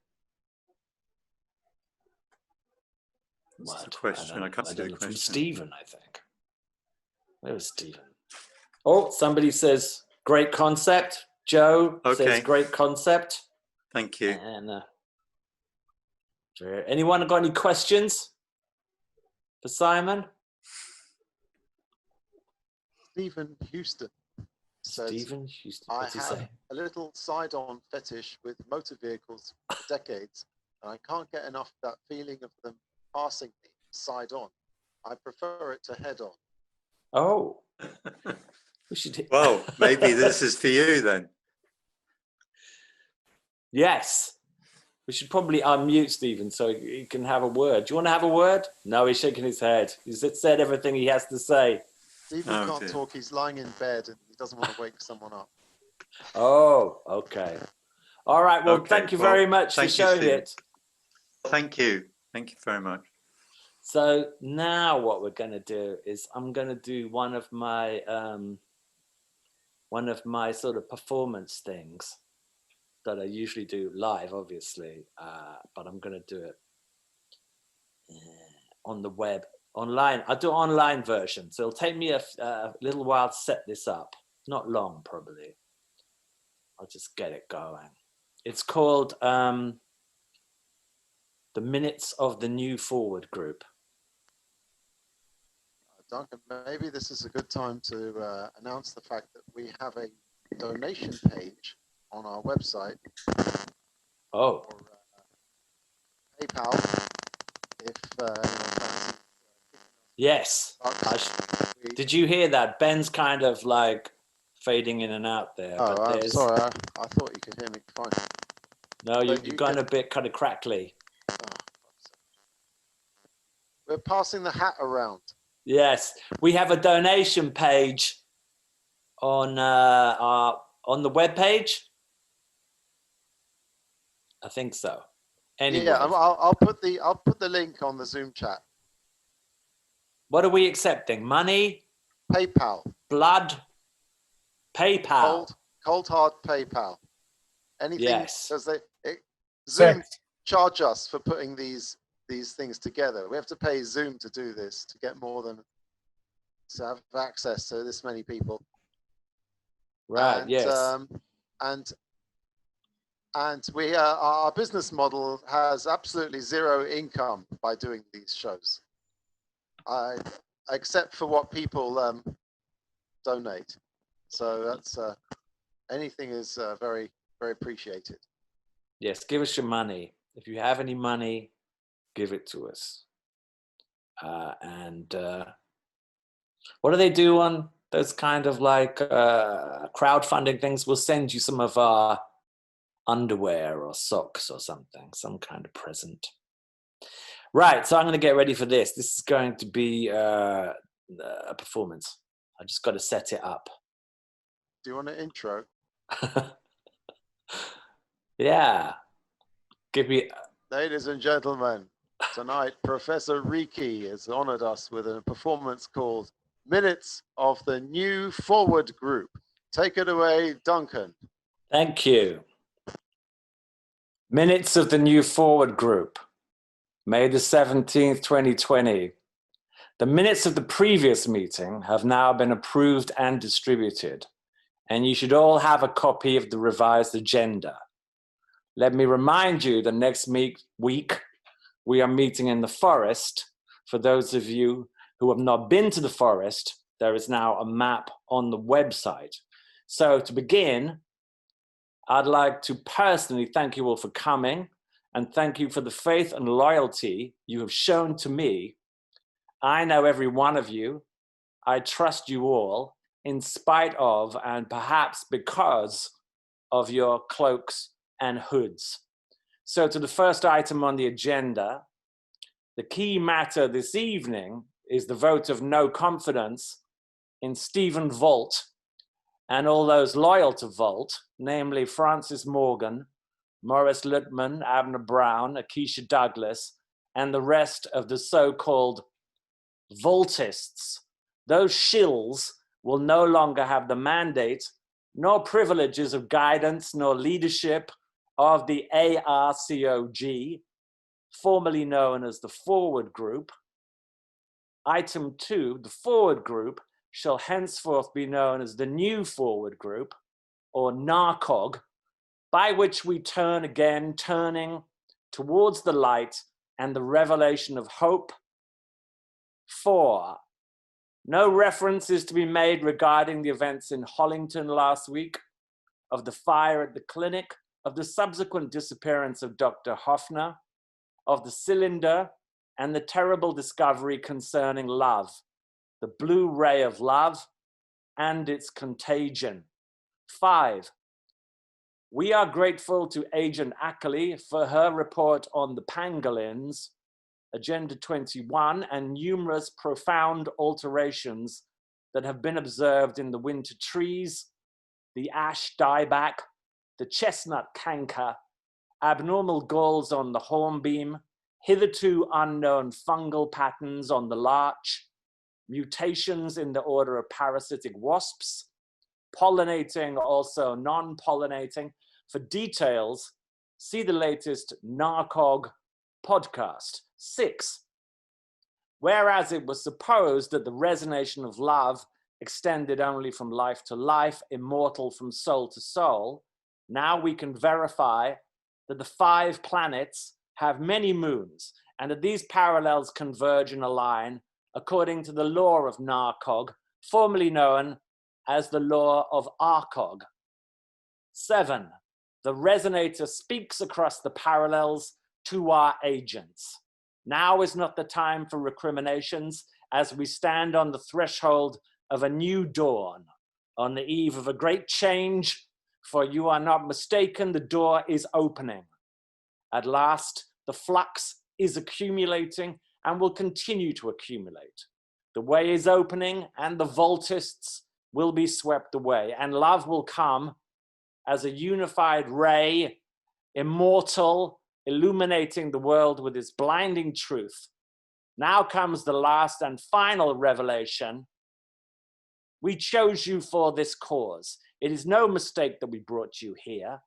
What's the question? I can't see the question. From Stephen, I think. Where was Stephen? Oh, somebody says, great concept. Joe says, great concept. Thank you. And anyone got any questions for Simon? Stephen Houston says, Stephen Houston. What's he I have say? a little side-on fetish with motor vehicles for decades, and I can't get enough of that feeling of them passing me side-on. I prefer it to head-on. Oh. We should... Well, maybe this is for you then. Yes. We should probably unmute Stephen so he can have a word. Do you want to have a word? No, he's shaking his head. He's said everything he has to say. Stephen can't talk. He's lying in bed and he doesn't want to wake someone up. Oh, okay. All right. Well, thank you very much for showing it. Thank you. Thank you very much. So now what we're going to do is I'm going to do one of my sort of performance things that I usually do live, obviously, but I'm going to do it on the web, online. I'll do an online version, so it'll take me a little while to set this up. Not long, probably. I'll just get it going. It's called The Minutes of the New Forward Group. Duncan, maybe this is a good time to announce the fact that we have a donation page on our website. Oh. Or, PayPal. If yes. Did you hear that? Ben's kind of like fading in and out there. Oh, I'm sorry. I thought you could hear me fine. No, you've gone a bit kind of crackly. Oh, we're passing the hat around. Yes, we have a donation page on the web page. I think so. Anyway, yeah, I'll put the link on the Zoom chat. What are we accepting? Money? PayPal. Blood? PayPal. Cold hard PayPal. Anything? Yes. Because Zoom charge us for putting these things together. We have to pay Zoom to do this to get more than to have access to this many people. Right. And, yes. And we our business model has absolutely zero income by doing these shows. Except for what people donate. So that's anything is very, very appreciated. Yes, give us your money. If you have any money, give it to us. And what do they do on those kind of like crowdfunding things? We'll send you some of our underwear or socks or something, some kind of present. Right, so I'm going to get ready for this. This is going to be a performance. I just got to set it up. Do you want an intro? Yeah. Give me... Ladies and gentlemen, tonight Professor Riki has honored us with a performance called Minutes of the New Forward Group. Take it away, Duncan. Thank you. Minutes of the New Forward Group. May the 17th, 2020. The minutes of the previous meeting have now been approved and distributed, and you should all have a copy of the revised agenda. Let me remind you that next week we are meeting in the forest. For those of you who have not been to the forest, there is now a map on the website. So to begin, I'd like to personally thank you all for coming, and thank you for the faith and loyalty you have shown to me. I know every one of you. I trust you all, in spite of and perhaps because of your cloaks and hoods. So to the first item on the agenda, the key matter this evening is the vote of no confidence in Stephen Volt and all those loyal to Volt, namely Francis Morgan, Morris Littman, Abner Brown, Akeisha Douglas, and the rest of the so-called Voltists, those shills will no longer have the mandate nor privileges of guidance nor leadership of the ARCOG, formerly known as the Forward Group. Item 2, the Forward Group shall henceforth be known as the New Forward Group, or NARCOG, by which we turn again, turning towards the light and the revelation of hope. 4, no reference is to be made regarding the events in Hollington last week, of the fire at the clinic, of the subsequent disappearance of Dr. Hoffner, of the cylinder, and the terrible discovery concerning love, the blue ray of love and its contagion. 5, we are grateful to Agent Ackley for her report on the pangolins, Agenda 21, and numerous profound alterations that have been observed in the winter trees, the ash dieback, the chestnut canker, abnormal galls on the hornbeam, hitherto unknown fungal patterns on the larch, mutations in the order of parasitic wasps, pollinating, also non-pollinating. For details, see the latest NARCOG podcast. 6, whereas it was supposed that the resonation of love extended only from life to life, immortal from soul to soul, now we can verify that the 5 planets have many moons and that these parallels converge and align according to the law of NARCOG, formerly known as the law of ARCOG. 7, the resonator speaks across the parallels to our agents. Now is not the time for recriminations as we stand on the threshold of a new dawn, on the eve of a great change, for you are not mistaken, the door is opening. At last, the flux is accumulating and will continue to accumulate. The way is opening and the Voltists will be swept away, and love will come as a unified ray, immortal, illuminating the world with its blinding truth. Now comes the last and final revelation. We chose you for this cause. It is no mistake that we brought you here.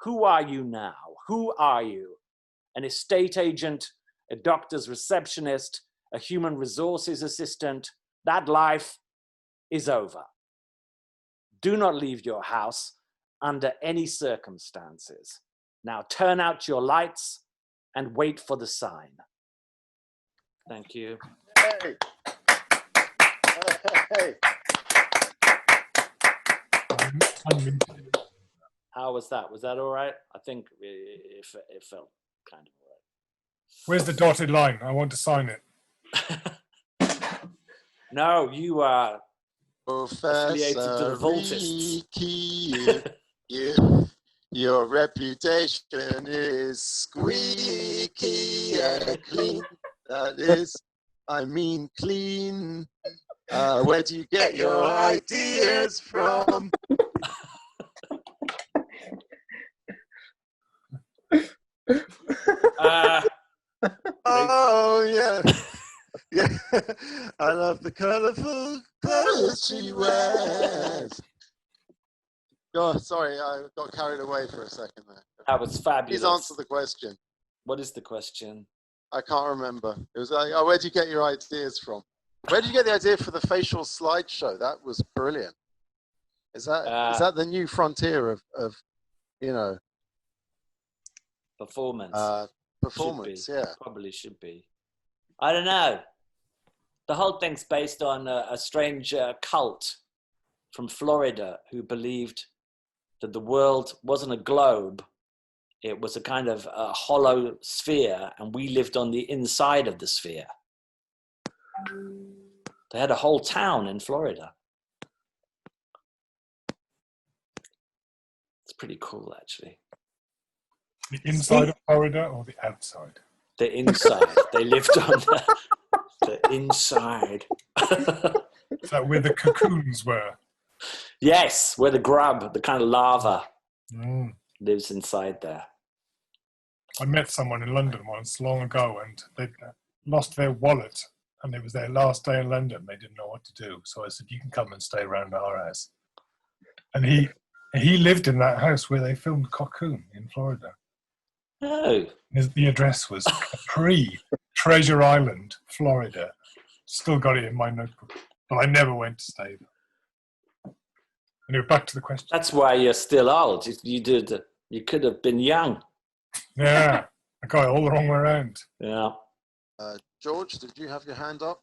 Who are you now? Who are you? An estate agent, a doctor's receptionist, a human resources assistant? That life is over. Do not leave your house under any circumstances. Now turn out your lights and wait for the sign. Thank you. Hey. Hey. How was that? Was that all right? I think it felt kind of all right. Where's the dotted line? I want to sign it. No, you are affiliated to the Professor Voltists. Your reputation is squeaky and clean. That is, I mean clean. Where do you get your ideas from? Oh yeah, yeah. I love the colourful clothes she wears. Oh, sorry, I got carried away for a second there. That was fabulous. Please answer the question. What is the question? I can't remember. It was like, oh, where do you get your ideas from? Where did you get the idea for the facial slideshow? That was brilliant. Is that the new frontier of you know, performance? Performance, yeah. Probably should be. I don't know. The whole thing's based on a strange cult from Florida who believed that the world wasn't a globe. It was a kind of a hollow sphere, and we lived on the inside of the sphere. They had a whole town in Florida. It's pretty cool, actually. The inside of Florida or the outside? The inside. They lived on the inside. Is that where the cocoons were? Yes, where the grub, the kind of lava, Mm. lives inside there. I met someone in London once, long ago, and they'd lost their wallet, and it was their last day in London. They didn't know what to do, so I said, "You can come and stay around our house." And he lived in that house where they filmed Cocoon in Florida. Oh, The address was Capri, Treasure Island, Florida. Still got it in my notebook, but I never went to stay there. Anyway, back to the question. that's why you're still old. You could have been young. Yeah, I got it all the wrong way around. Yeah. George, did you have your hand up?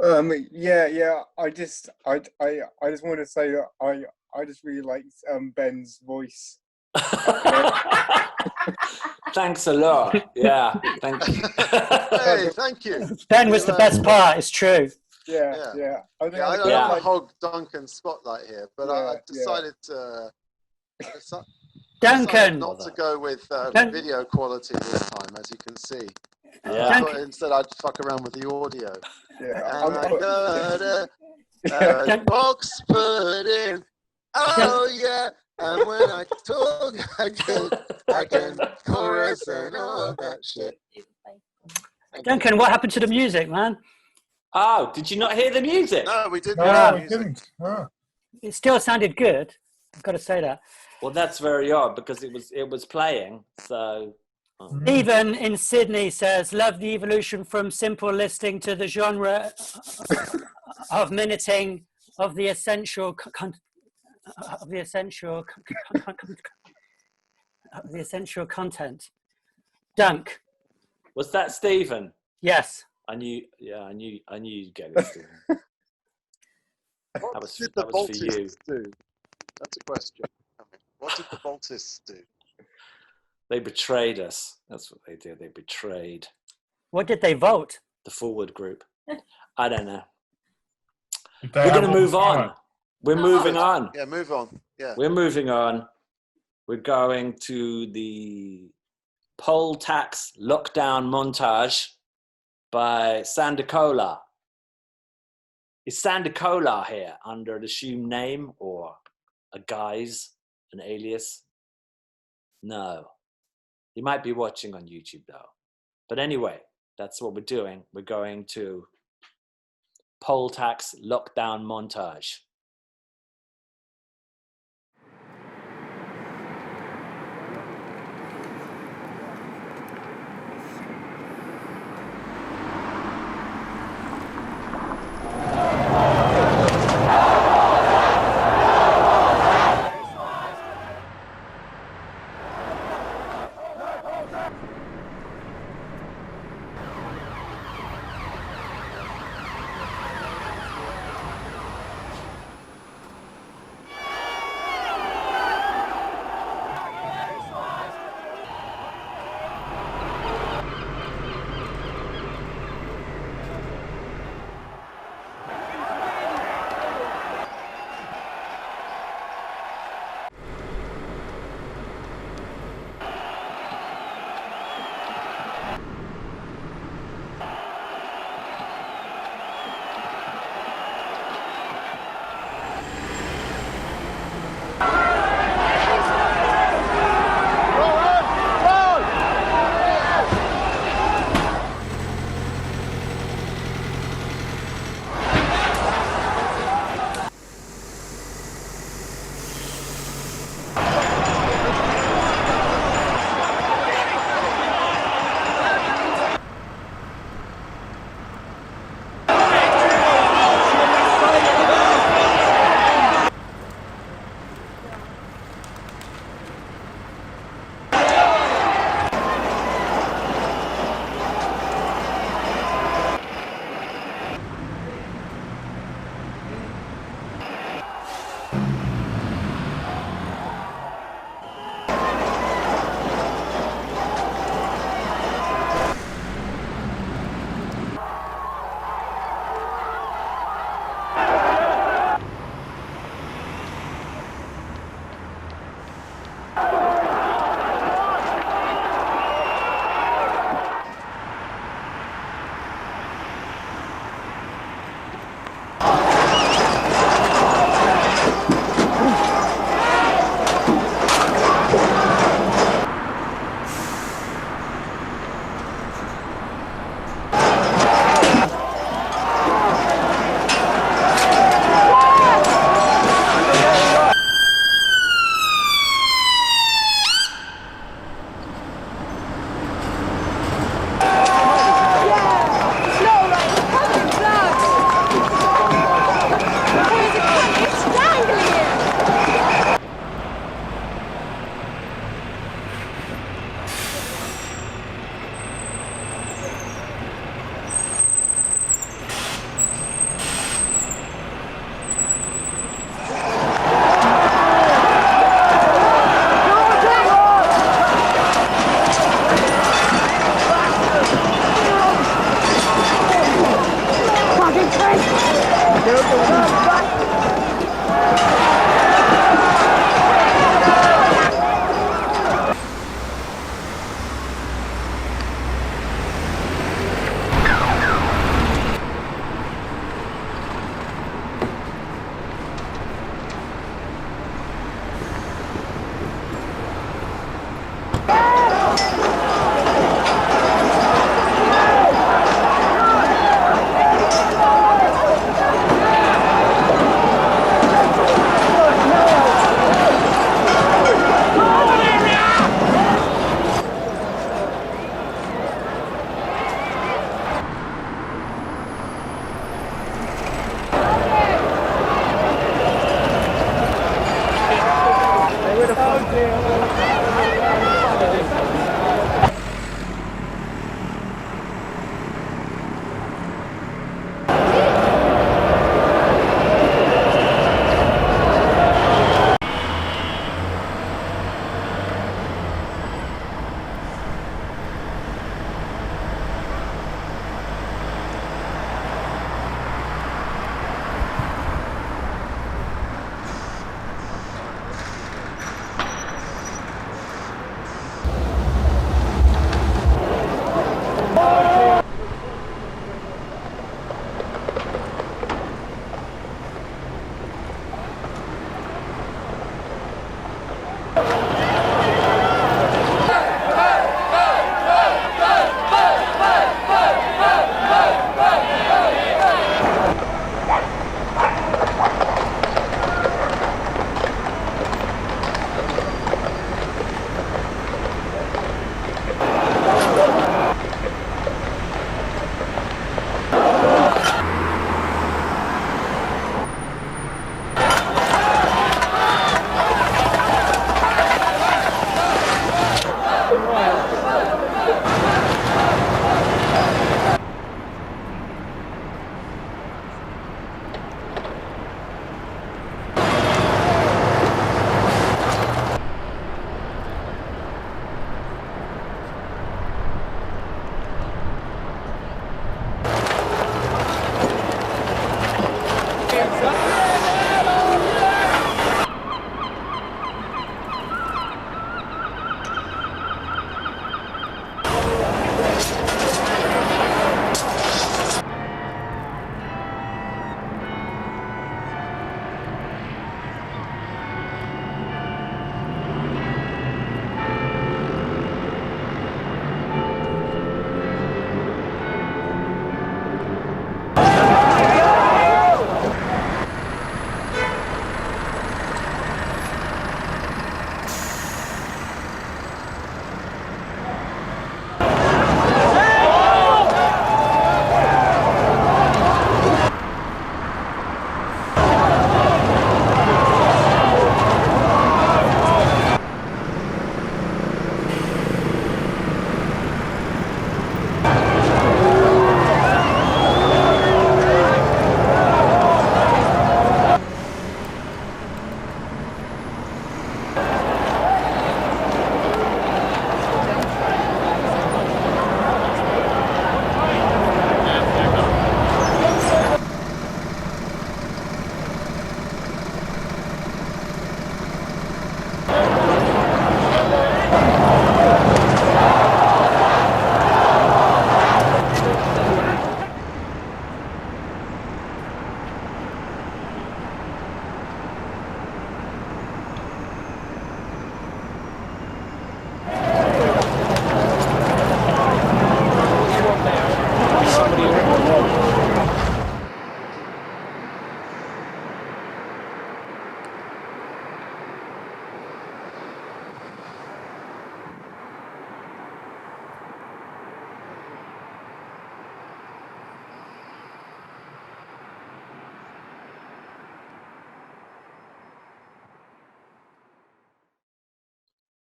Yeah. I just want to say that I just really liked Ben's voice. Thanks a lot. Yeah, thank you. Hey, thank you. Ben was the best part, it's true. Yeah. I don't Yeah. want to hog Duncan's spotlight here, but I Yeah, decided to Duncan! not to go with Dun- video quality this time, as you can see. Yeah. I thought instead I'd fuck around with the audio. Yeah. And I got a box put in. Oh yeah. And when I talk, I can chorus and all that shit. Duncan, what happened to the music, man? Oh, did you not hear the music? No, we didn't. No, hear I the music. didn't. Oh. It still sounded good. I've got to say that. Well, that's very odd because it was playing. So Stephen in Sydney says, love the evolution from simple listening to the genre of minuting of the essential content. Dunk. was that Stephen? Yes. I knew you'd get it, Stephen. What was- did that the was for you. Baltists do? That's a question. What did the Baltists do? They betrayed us. That's what they did. They betrayed What did they vote? the Forward Group. I don't know. Did they We're have going to all the move on. power? We're moving on. Yeah, move on. Yeah. We're moving on. We're going to the poll tax lockdown montage by Sandicola. Is Sandicola here under an assumed name or a guise, an alias? No. He might be watching on YouTube though. But anyway, that's what we're doing. We're going to poll tax lockdown montage.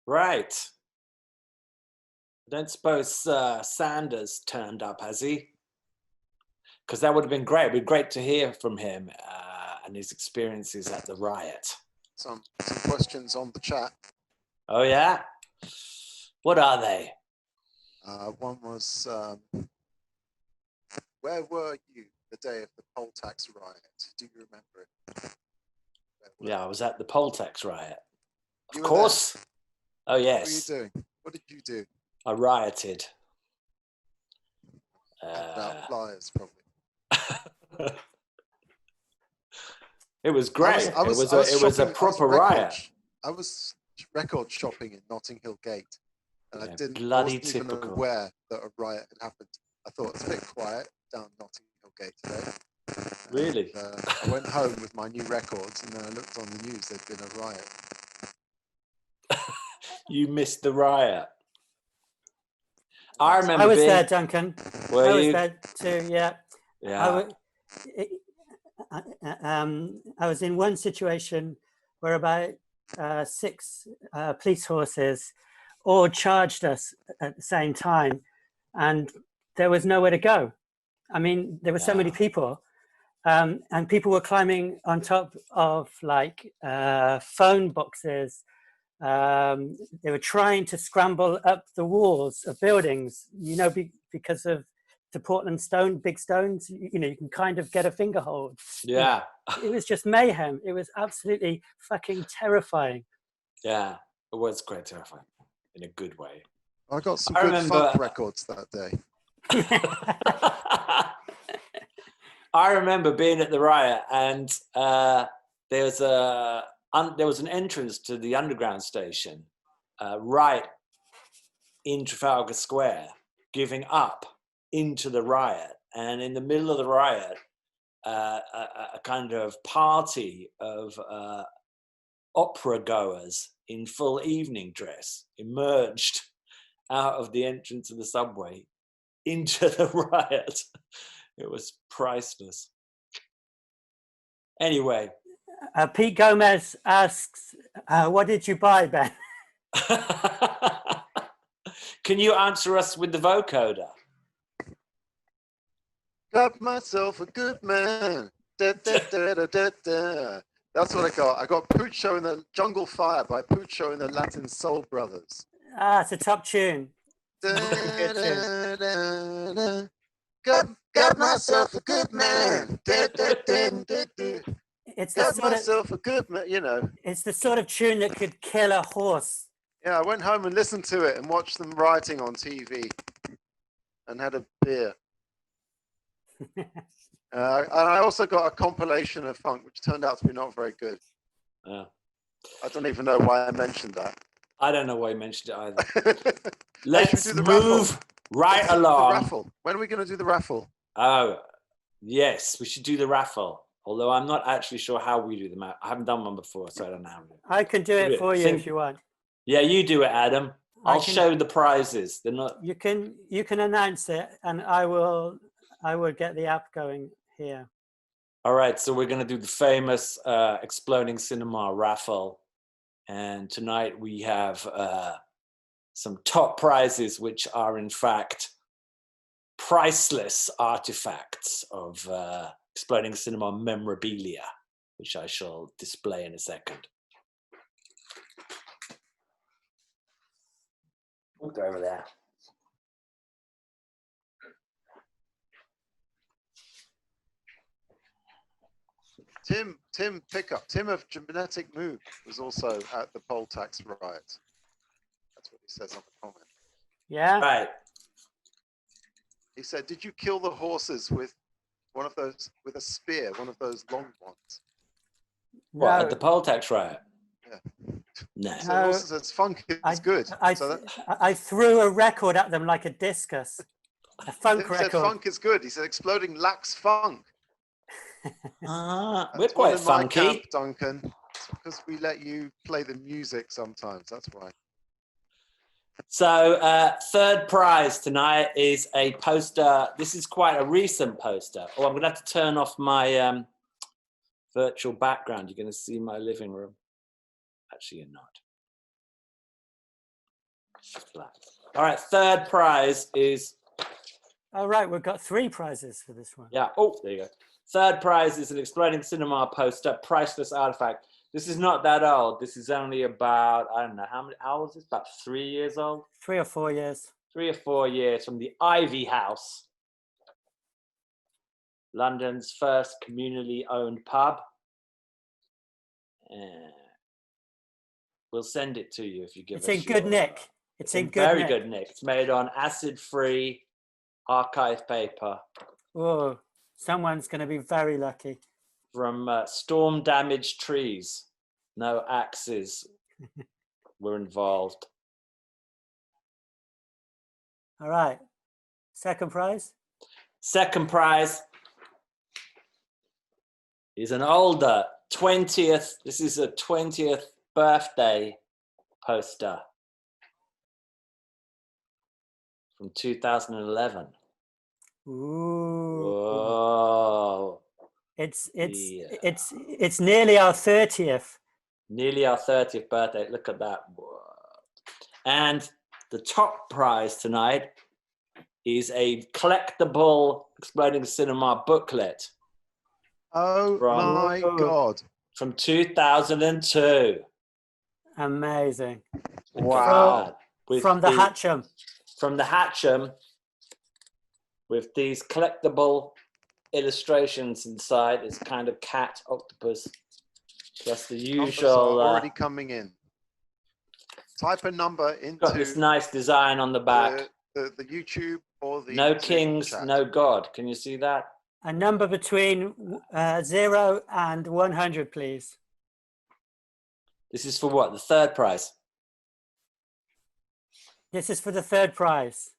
Right. I don't suppose Sanders turned up, has he? Because that would have been great. It'd be great to hear from him and his experiences at the riot. Some questions on the chat. Oh, yeah? What are they? One was, where were you the day of the poll tax riot? Do you remember it? Yeah, I was at the poll tax riot. You Of were course. Oh, What were yes. you doing? What did you do? I rioted. About flyers, probably. It was great. I was it was a shopping- proper record- riot. I was record shopping in Notting Hill Gate, and Yeah, I didn't. bloody I wasn't even typical. aware that a riot had happened. I thought it's a bit quiet down Notting Hill Gate today. Really? I went home with my new records, and then I looked on the news. There'd been a riot. You missed the riot. I remember I was being, there, Duncan. Were I was you? there too. Yeah. Yeah. I was in one situation where about 6 police horses all charged us at the same time, and there was nowhere to go. I mean, there were so many people, and people were climbing on top of like phone boxes. They were trying to scramble up the walls of buildings, you know, because of the Portland stone, big stones, you know, you can kind of get a finger hold. Yeah. It was just mayhem. It was absolutely fucking terrifying. Yeah. It was quite terrifying in a good way. I got some I good remember- funk records that day. I remember being at the riot, and there was an entrance to the underground station right in Trafalgar Square, giving up into the riot. And in the middle of the riot, a kind of party of opera goers in full evening dress emerged out of the entrance of the subway into the riot. It was priceless. Anyway. Pete Gomez asks, what did you buy, Ben? Can you answer us with the vocoder? Got myself a good man. Da, da, da, da, da, da. That's what I got. I got Puccio and the Jungle Fire by Puccio and the Latin Soul Brothers. Ah, it's a top tune. Da, da, da, da. Got myself a good man. Da, da, da, da, da. It's the Got sort of, myself a good man, you know. it's the sort of tune that could kill a horse. Yeah, I went home and listened to it and watched them writing on TV and had a beer. And I also got a compilation of funk, which turned out to be not very good. I don't even know why I mentioned that. I don't know why you mentioned it either. Let's do the move raffle. right Let's do along. The raffle. When are we going to do the raffle? Oh, yes, we should do the raffle. Although I'm not actually sure how we do them. I haven't done one before, so I don't know how. I can do it for you Think- if you want. Yeah, you do it, Adam. I'll can- show the prizes. They're not. You can announce it, and I will get the app going here. All right, so we're going to do the famous Exploding Cinema raffle. And tonight we have some top prizes, which are in fact priceless artifacts of Exploding Cinema memorabilia, which I shall display in a second. We'll go over there. Tim Pickup, Tim of Genetic Move was also at the poll tax riot. That's what he says on the comment. Yeah. Right. He said, "Did you kill the horses with one of those, with a spear, one of those long ones?" What, at the poll tax riot? Yeah. No. He said, "Also says funk is good." I threw a record at them like a discus. A funk Tim said record. funk is good. He said exploding lacks funk. We're That's quite one in my funky. camp, Duncan. Because we let you play the music sometimes. That's why. So third prize tonight is a poster. This is quite a recent poster. Oh, I'm going to have to turn off my virtual background. You're going to see my living room. Actually, you're not. Black. All right, third prize is, All right, we've got 3 prizes for this one. yeah, oh, there you go. Third prize is an Exploding Cinema poster, priceless artifact. This is not that old. This is only about, I don't know, how old is this? About 3 years old? 3 or 4 years. 3 or 4 years from the Ivy House, London's first communally owned pub. We'll send it to you if you give It's us in good your, nick. It's in good very nick. good nick. It's made on acid-free archive paper Oh, someone's going to be very lucky. from storm-damaged trees. No axes were involved. All right. Second prize? Second prize is an older 20th. This is a 20th birthday poster from 2011. Ooh. Whoa. It's nearly our 30th. Nearly our 30th birthday. Look at that. Whoa. And the top prize tonight is a collectible Exploding Cinema booklet. Oh my God. From 2002. Amazing. Wow. From the Hatcham. From the Hatcham, with these collectible illustrations inside. It's kind of cat, octopus, plus the Numbers usual. are already coming in. Type a number into Got this nice design on the back. the YouTube or the No Zoom kings, chat. no God. Can you see that? A number between 0 and 100, please. This is for what? The third prize. This is for the third prize.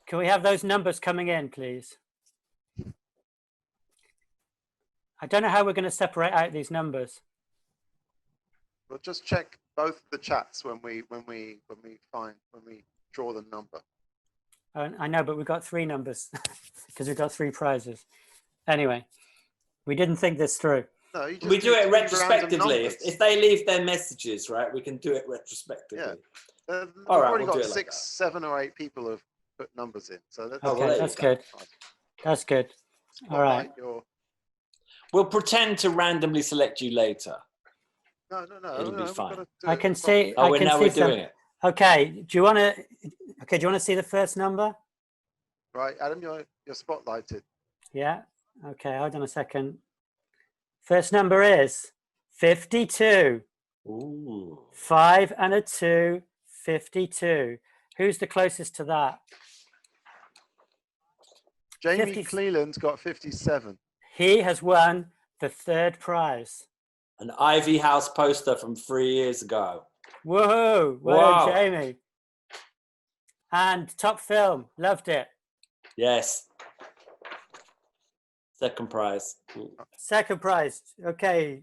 Can we have those numbers coming in, please? I don't know how we're going to separate out these numbers. We'll just check both the chats when we draw the number. I know, but we've got 3 numbers because we've got 3 prizes. Anyway, we didn't think this through. No, you just We do need it to leave random retrospectively. numbers. If they leave their messages, right, we can do it retrospectively. Yeah. We've All right, already we'll do got it like 6, 7 or 8 people have put numbers in. So that's, Oh, well, Okay, there you that's go. good. That's good. All right. We'll pretend to randomly select you later. No. It'll be we've fine. gotta do I it can properly. see. Oh, I we're can now see we're some. doing it. Okay. Do you want to? Okay. Do you want to see the first number? Right, Adam, you're spotlighted. Yeah. Okay. Hold on a second. First number is 52. Ooh. 5 and a 2. 52. Who's the closest to that? Jamie 50 Cleland's got 57. He has won the third prize. An Ivy House poster from 3 years ago. Woohoo! Well Wow. done, Jamie. And top film. Loved it. Yes. Second prize. Ooh. Second prize. Okay.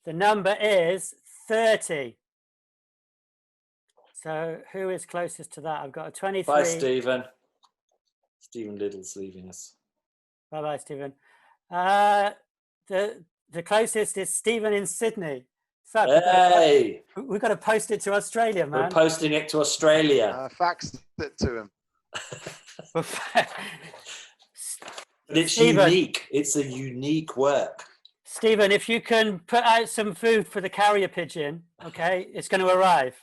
The number is 30. So who is closest to that? I've got a 23. Bye, Stephen. Stephen Little's leaving us. Bye-bye, Stephen. The closest is Stephen in Sydney. Fuck, Hey, we've got to post it to Australia, we're man. posting it to Australia. Faxed it to him. But it's Stephen. unique. It's a unique work. Stephen, if you can put out some food for the carrier pigeon, okay, it's going to arrive.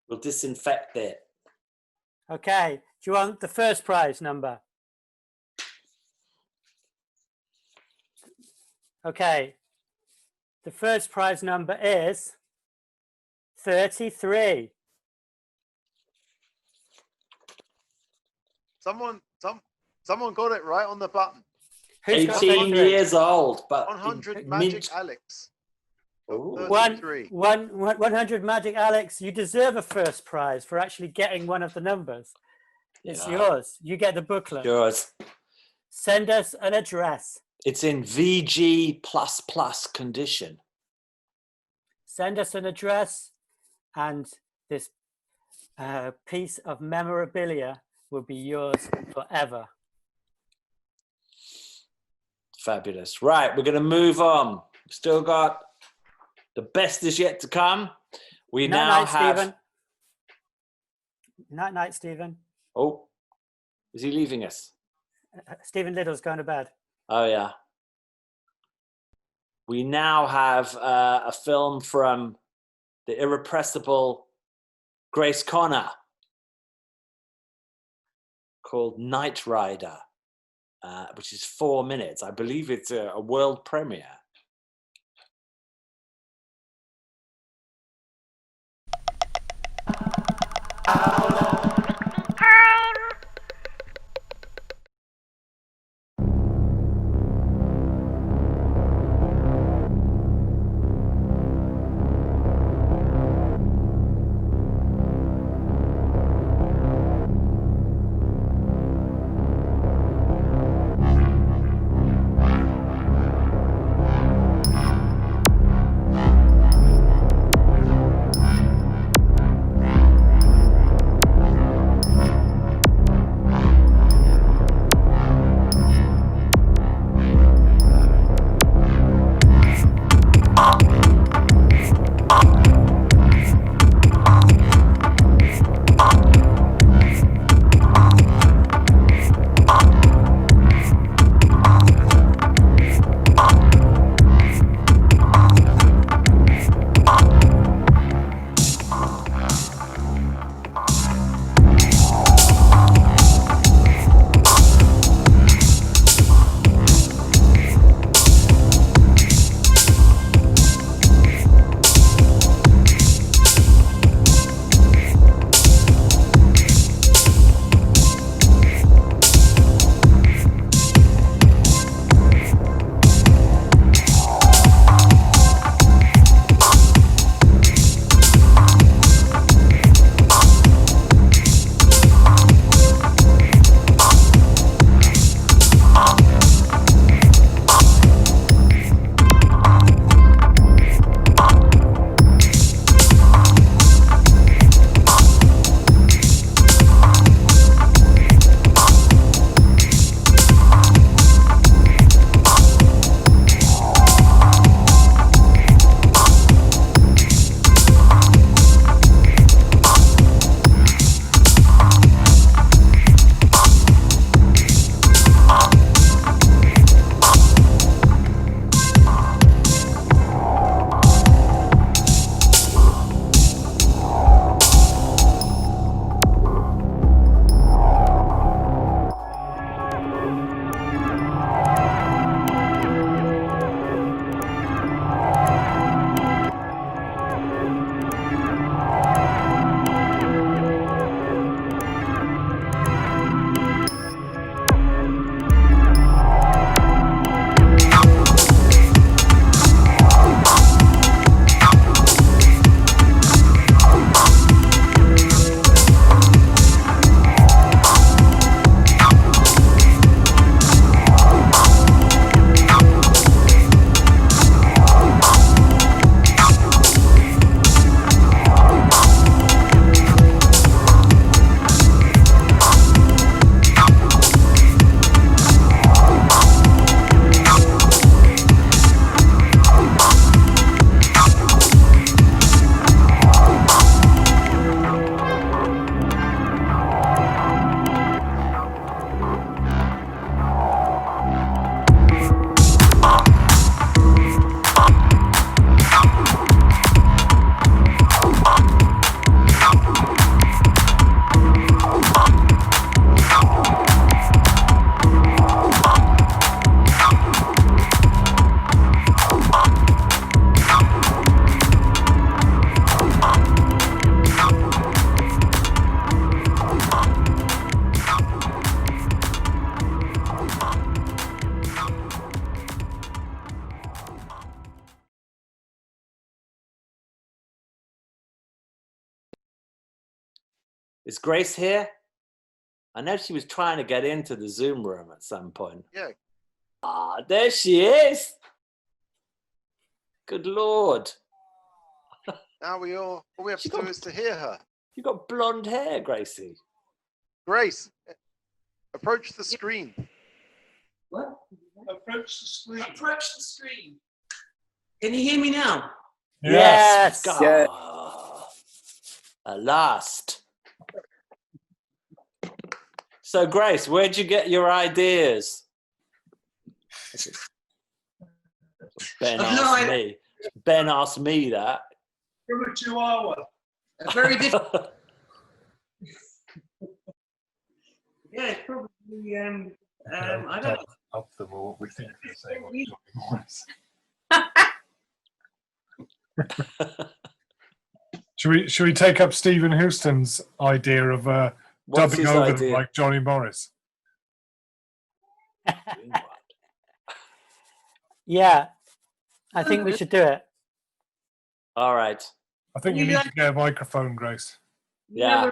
We'll disinfect it. Okay, do you want the first prize number? Okay, the first prize number is 33. Someone got it right on the button. Who's got 18 33? years old, but 100 in Magic mint- Alex. Ooh. 33. 100 Magic Alex, you deserve a first prize for actually getting one of the numbers. It's Yeah. yours. You get the booklet. Yours. Send us an address. It's in VG++ condition. Send us an address, and this piece of memorabilia will be yours forever. Fabulous. Right, we're going to move on. Still got the best is yet to come. We Night, now night, have. Stephen. Night, night, Stephen. Oh, is he leaving us? Stephen Little's going to bed. Oh yeah. We now have a film from the irrepressible Grace Connor called Knight Rider, which is 4 minutes. I believe it's a world premiere. Is Grace here? I know she was trying to get into the Zoom room at some point. Yeah. Ah, there she is. Good Lord. Now all we have to do is to hear her. You got blonde hair, Gracie. Grace, approach the screen. What? Approach the screen. Approach the screen. Can you hear me now? Yes. Yeah. At last. So, Grace, where'd you get your ideas? Ben I've no asked idea. me. Ben asked me that. From a Chihuahua. A very different. Yeah, it's probably. I don't know. Up them or what we think they're saying. What should we take up Stephen Houston's idea of What's dubbing his over idea? them like Johnny Morris? Yeah, I think we should do it. All right. I think you need to get a microphone, Grace. Yeah. We're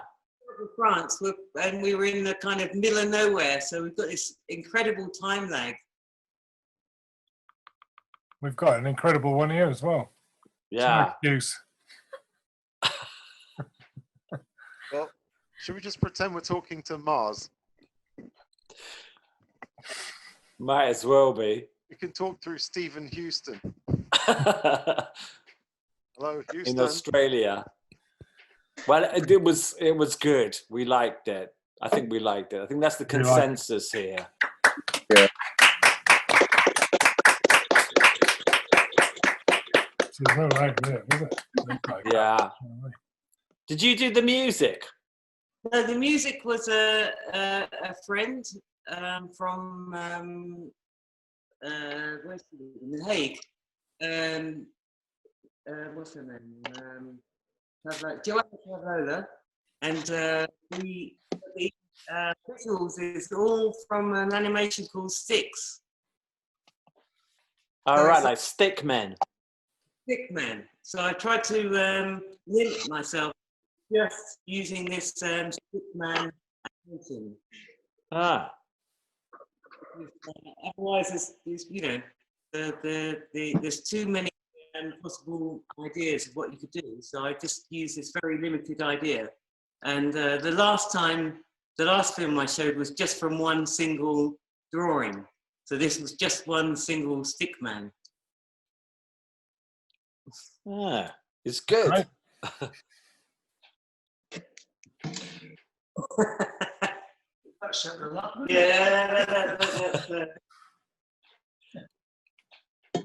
in France, and we were in the kind of middle of nowhere, so we've got this incredible time lag. We've got an incredible one here as well. Yeah. No excuse. Well, should we just pretend we're talking to Mars? Might as well be. We can talk through Stephen Houston. Hello, Houston. in Australia. Well, it was good. We liked it. I think we liked it. I think that's the consensus here. Yeah. So there's no lag there, was it? Yeah. Did you do the music? No, the music was a friend from where's she live? In The Hague. What's her name? Joanna Cavola, and the visuals is all from an animation called Sticks. All right, like Stickmen. Stickman. So I tried to limit myself just using this Stickman animation. Ah. Otherwise, there's there's too many possible ideas of what you could do. So I just used this very limited idea. And the last film I showed was just from one single drawing. So this was just one single Stickman. Ah, it's good. Right. Yeah.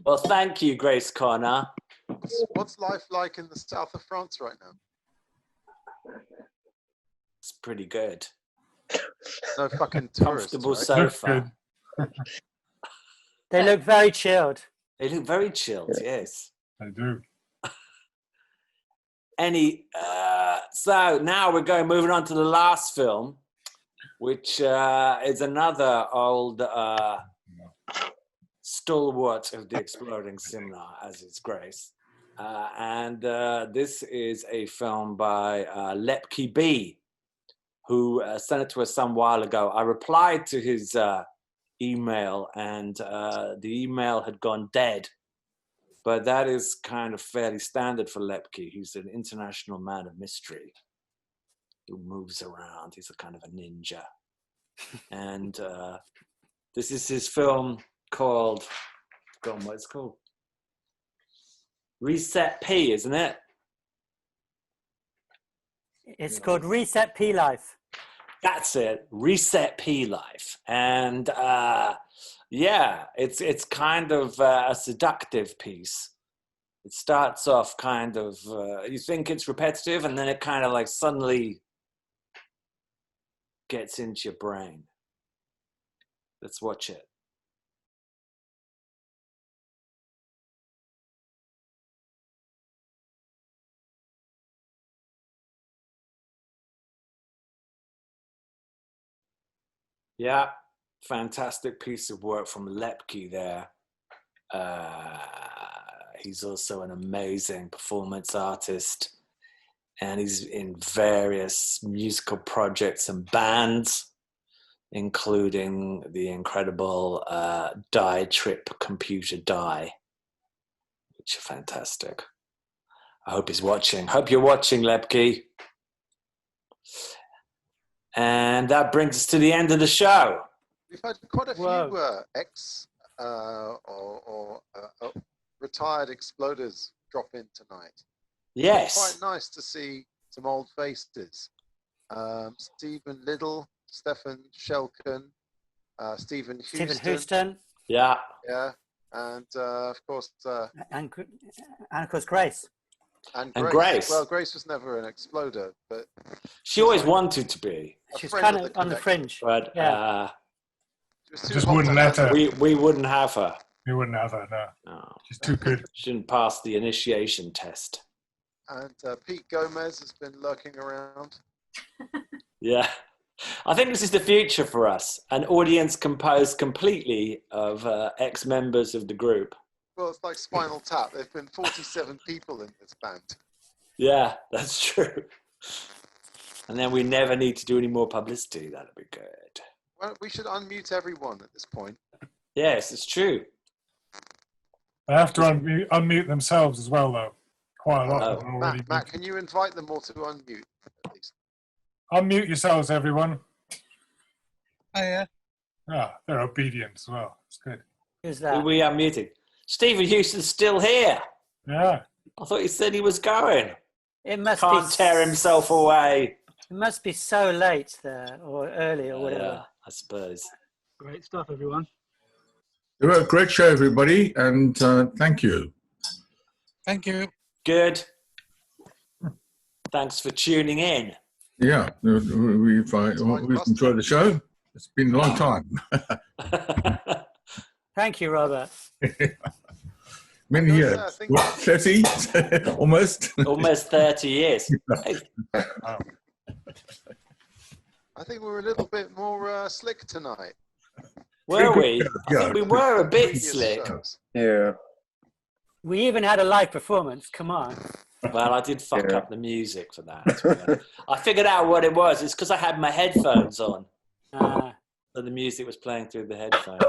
Well, thank you, Grace Connor. What's life like in the south of France right now? It's pretty good. No fucking tourists, Comfortable right? sofa. They look very chilled. They look very chilled, yes. They do. So now we're moving on to the last film, which is another old stalwart of the exploding cinema, as is Grace. And this is a film by Lepke B, who sent it to us some while ago. I replied to his email, and the email had gone dead. But that is kind of fairly standard for Lepke. He's an international man of mystery who moves around. He's a kind of a ninja. And this is his film called, what it's called? Reset P, isn't it? It's called Reset P Life. That's it, Reset P Life. And yeah, it's kind of a seductive piece. It starts off kind of, you think it's repetitive, and then it kind of like suddenly gets into your brain. Let's watch it. Yeah, fantastic piece of work from Lepke there. He's also an amazing performance artist, and he's in various musical projects and bands, including the incredible Die Trip Computer Die, which are fantastic. I hope he's watching. Hope you're watching, Lepke. And that brings us to the end of the show. We've had quite a few ex or retired exploders drop in tonight. Yes. It's quite nice to see some old faces. Stephen Liddle, Stefan Shelkin, Stephen Houston. Stephen Houston. Yeah. Yeah. And of course, And of course, Grace. and And Grace. Grace. Well, Grace was never an exploder, but She always wanted to be, She's friend kind of of the on the fringe. but Yeah. she was too Just hot to wouldn't let handle. her. we wouldn't have her. You wouldn't have her, no. No. She's too good. She didn't pass the initiation test. And Pete Gomez has been lurking around. Yeah. I think this is the future for us. An audience composed completely of ex-members of the group. Well, it's like Spinal Tap. There've been 47 people in this band. Yeah, that's true. And then we never need to do any more publicity. That'd be good. Well, we should unmute everyone at this point. Yes, it's true. They have to unmute themselves as well, though. Quite a lot of them already. Matt, can you invite them all to unmute, at least? Unmute yourselves, everyone. Oh, yeah. Ah, they're obedient as well. It's good. Who's Who that? we are muting. Stephen Houston's still here. Yeah. I thought he said he was going. It must Can't be tear himself away. It must be so late there, or early, or whatever. Yeah, I suppose. Great stuff, everyone. Well, great show, everybody, and thank you. Thank you. Good. Thanks for tuning in. Yeah, we've enjoyed the show. It's been a long time. Thank you, Robert. Many years. What, 30? Almost? Almost 30 years. Hey. I think we're a little bit more slick tonight. Were we? I think we were a bit Previous slick. shows. Yeah. We even had a live performance. Come on. Well, I did fuck up the music for that. I figured out what it was. It's because I had my headphones on. So the music was playing through the headphones.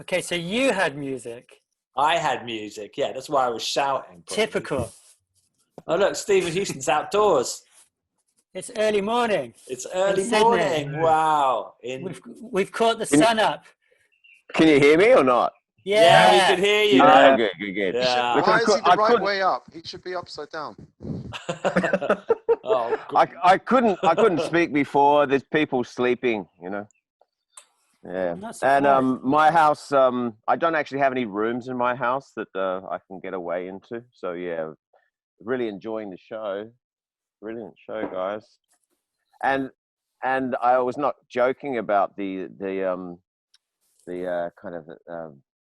Okay, so you had music. I had music. Yeah, that's why I was shouting. Probably. Typical. Oh, look, Stephen Houston's outdoors. It's early morning. It's early Sydney. morning. Wow. We've caught the sun up. Can you hear me or not? Yeah, we could hear you. Oh, good, good, good. Yeah. Look, Why is he the right couldn't- way up? He should be upside down. I couldn't speak before. There's people sleeping, you know. Yeah, and my house, I don't actually have any rooms in my house that I can get away into. So yeah, really enjoying the show. Brilliant show, guys. And I was not joking about the kind of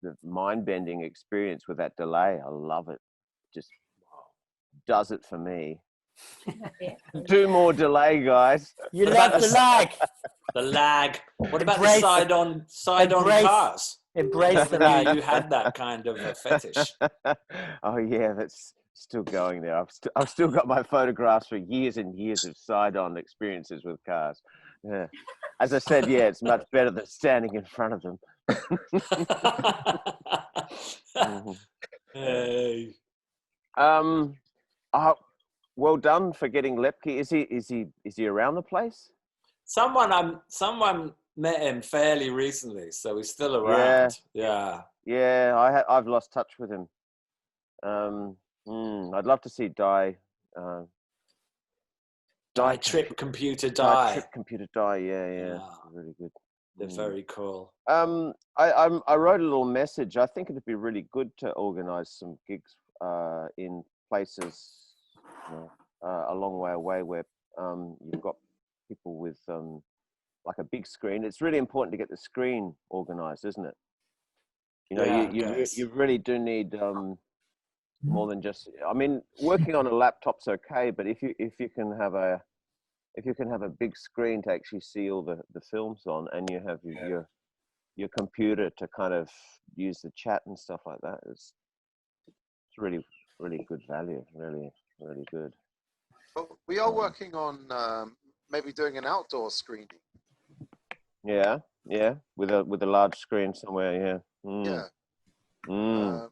the mind-bending experience with that delay. I love it. Just does it for me. 2 more delay, guys. You love the lag. The lag. What about Embrace the side-on cars? Embrace the I lag. knew you had that kind of a fetish. Oh yeah, that's still going there. I've still got my photographs for years and years of side-on experiences with cars. Yeah, as I said, yeah, it's much better than standing in front of them. Hey. Well done for getting Lepke. Is he around the place? Someone met him fairly recently, so he's still around. Yeah. Yeah, I've lost touch with him. I'd love to see Die Trip Computer Die. Die. Trip Computer Die. Yeah. Really good. They're very cool. I wrote a little message. I think it'd be really good to organise some gigs in places a long way away where you've got people with like a big screen. It's really important to get the screen organised, isn't it? You know, you really do need more than just. I mean, working on a laptop's okay, but if you can have a big screen to actually see all the films on, and you have your computer to kind of use the chat and stuff like that, it's really good value. Really good. But we are working on maybe doing an outdoor screening. Yeah, with a large screen somewhere. Yeah. Yeah.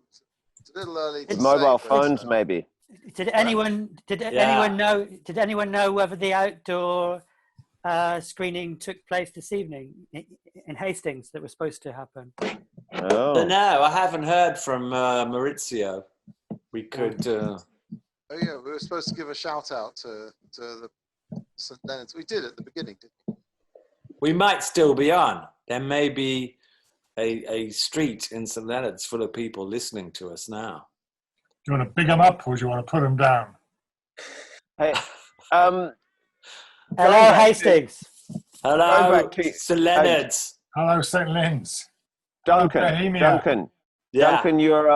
It's a little early. With to mobile say, but, phones, maybe. Did anyone know? Did anyone know whether the outdoor screening took place this evening in Hastings that was supposed to happen? Oh. No, I haven't heard from Maurizio. We could Oh yeah, we were supposed to give a shout out to the St. Leonard's. We did at the beginning, didn't we? We might still be on. There may be a street in St. Leonard's full of people listening to us now. Do you want to big them up or do you want to put them down? Hey, Hello, Hastings. Hello, St. Leonard's. Hello, St. Leonard's. Duncan. Yeah. Duncan, your